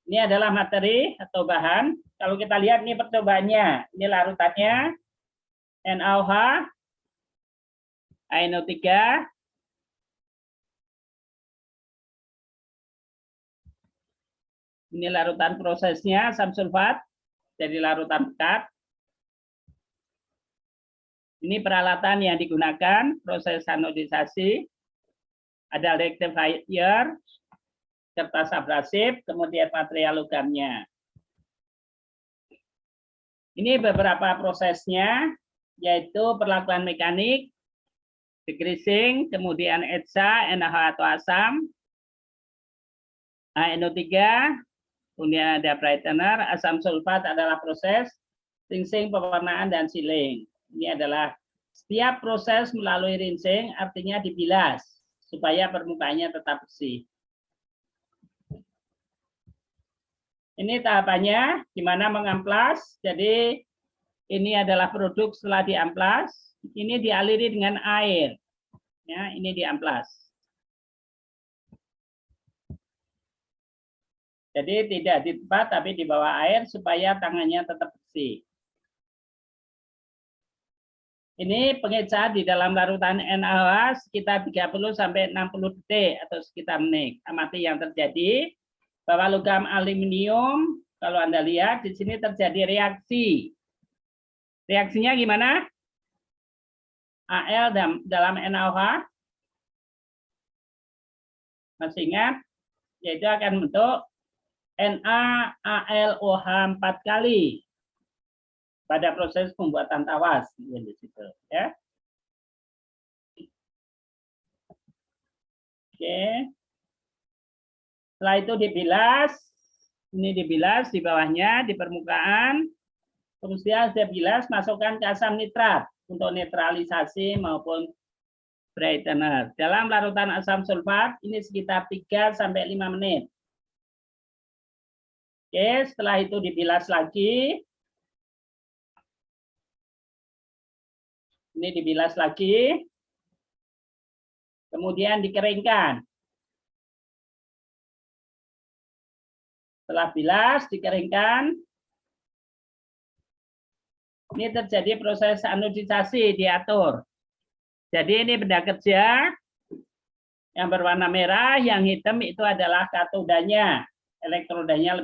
Ini adalah materi atau bahan. Kalau kita lihat ini percobaannya, ini larutannya NaOH, NO3, ini larutan prosesnya asam sulfat, jadi larutan pekat. Ini peralatan yang digunakan, proses anodisasi, ada rectifier, kertas abrasif, kemudian material logamnya. Ini beberapa prosesnya, yaitu perlakuan mekanik, degreasing, kemudian etsa, NaOH atau asam, NO3, kemudian ada brightener, asam sulfat adalah proses, rinsing, pewarnaan, dan sealing. Ini adalah setiap proses melalui rinsing, artinya dibilas, supaya permukaannya tetap bersih. Ini tahapannya, gimana mengamplas. Jadi ini adalah produk setelah diamplas. Ini dialiri dengan air. Ya, ini diamplas. Jadi tidak di tempat, tapi di bawah air supaya tangannya tetap bersih. Ini pengecaan di dalam larutan NaOH sekitar 30 sampai 60 detik atau sekitar menit. Amati yang terjadi. Bahwa logam aluminium, kalau Anda lihat di sini terjadi reaksi. Reaksinya gimana? Al dalam NaOH. Masih ingat? Yaitu akan membentuk NaAlOH 4 kali pada proses pembuatan tawas di situ, ya. Oke. Setelah itu dibilas, ini dibilas di bawahnya, di permukaan. Kemudian saya bilas, masukkan ke asam nitrat untuk netralisasi maupun brightener. Dalam larutan asam sulfat, ini sekitar 3 sampai 5 menit. Oke, setelah itu dibilas lagi. Ini dibilas lagi. Kemudian dikeringkan. Setelah bilas, dikeringkan. Ini terjadi proses anodisasi, diatur. Jadi ini benda kerja yang berwarna merah, yang hitam itu adalah katodanya. Elektrodanya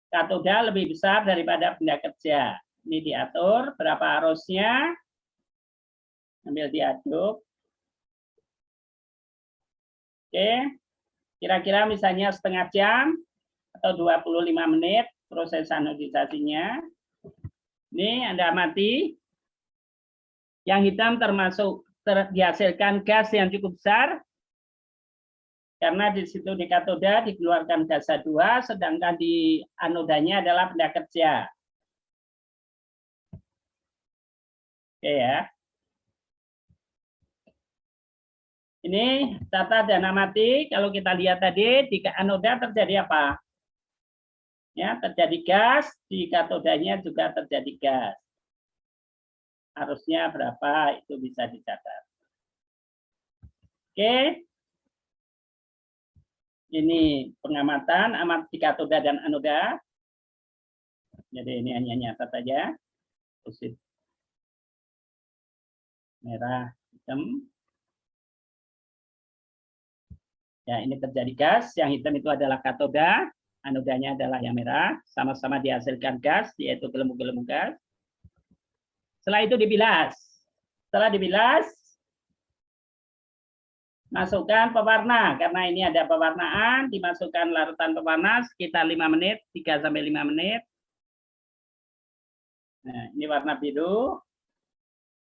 katoda lebih besar daripada benda kerja. Ini diatur, berapa arusnya. Sambil diaduk. Oke, kira-kira misalnya setengah jam atau 25 menit proses anodisasinya. Ini Anda amati, yang hitam termasuk dihasilkan gas yang cukup besar, karena di situ di katoda dikeluarkan gas H2, sedangkan di anodanya adalah benda kerja. Oke ya. Ini tata dan amati, kalau kita lihat tadi di anoda terjadi apa? Ya, terjadi gas, di katodanya juga terjadi gas. Harusnya berapa itu bisa dicatat. Oke. Ini pengamatan amati katoda dan anoda. Jadi ini hanya nyatat saja. Positif. Merah, hitam. Ya, ini terjadi gas. Yang hitam itu adalah katoda, anodanya adalah yang merah. Sama-sama dihasilkan gas, yaitu gelembung-gelembung gas. Setelah itu dibilas. Setelah dibilas, masukkan pewarna. Karena ini ada pewarnaan, dimasukkan larutan pewarna sekitar 5 menit, 3-5 menit. Nah, ini warna biru.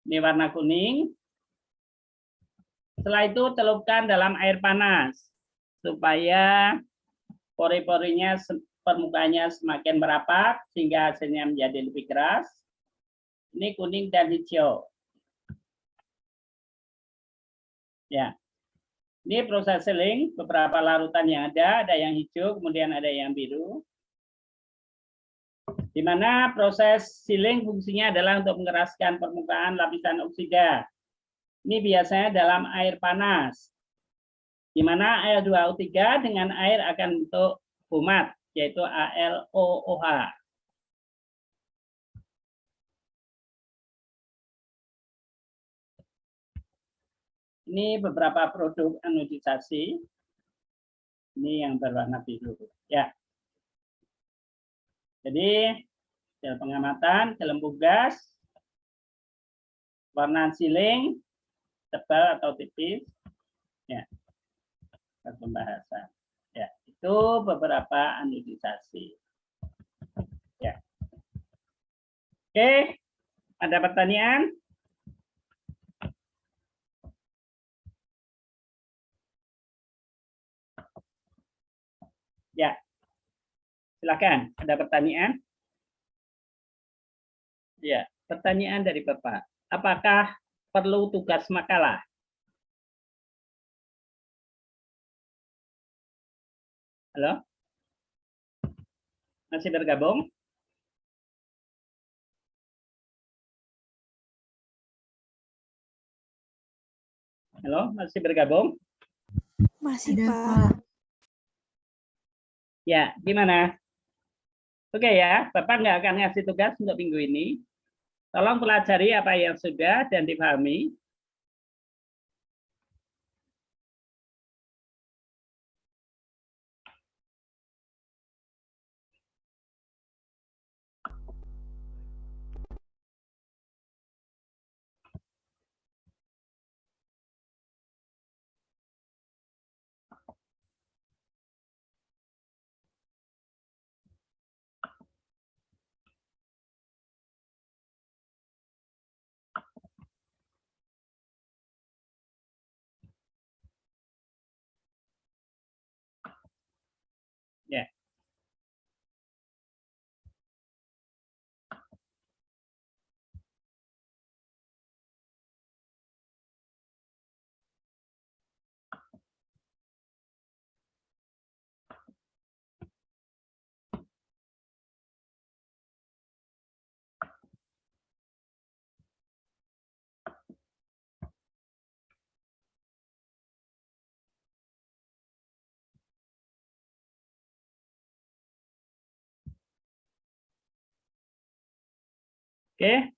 Ini warna kuning. Setelah itu celupkan dalam air panas supaya pori-porinya permukaannya semakin merapat sehingga hasilnya menjadi lebih keras. Ini kuning dan hijau. Ya. Ini proses sealing, beberapa larutan yang ada yang hijau, kemudian ada yang biru. Di mana proses sealing fungsinya adalah untuk mengeraskan permukaan lapisan oksida. Ini biasanya dalam air panas, di mana Al2O3 dengan air akan bentuk umat, yaitu AlOOH. Ini beberapa produk anodisasi. Ini yang berwarna biru. Ya. Jadi, sel pengamatan, gelembung gas, warna sealing, tebal atau tipis, ya, pembahasan, ya, itu beberapa anodisasi, ya. Oke, ada pertanyaan? Ya, silakan. Ada pertanyaan? Ya, pertanyaan dari Bapak. Apakah perlu tugas makalah? Halo? Masih bergabung? Halo, masih bergabung? Masih, Ada, Pak. Pak. Ya, gimana? Oke ya, Bapak nggak akan ngasih tugas untuk minggu ini. Tolong pelajari apa yang sudah dan dipahami. Ya. Oke,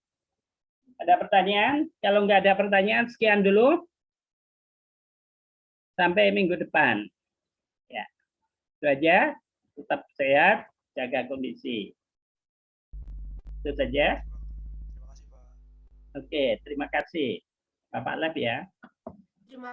ada pertanyaan? Kalau nggak ada pertanyaan, sekian dulu. Sampai minggu depan. Ya, itu aja. Tetap sehat, jaga kondisi. Itu saja. Terima kasih, Pak. Oke, terima kasih. Bapak Lab ya. Terima kasih.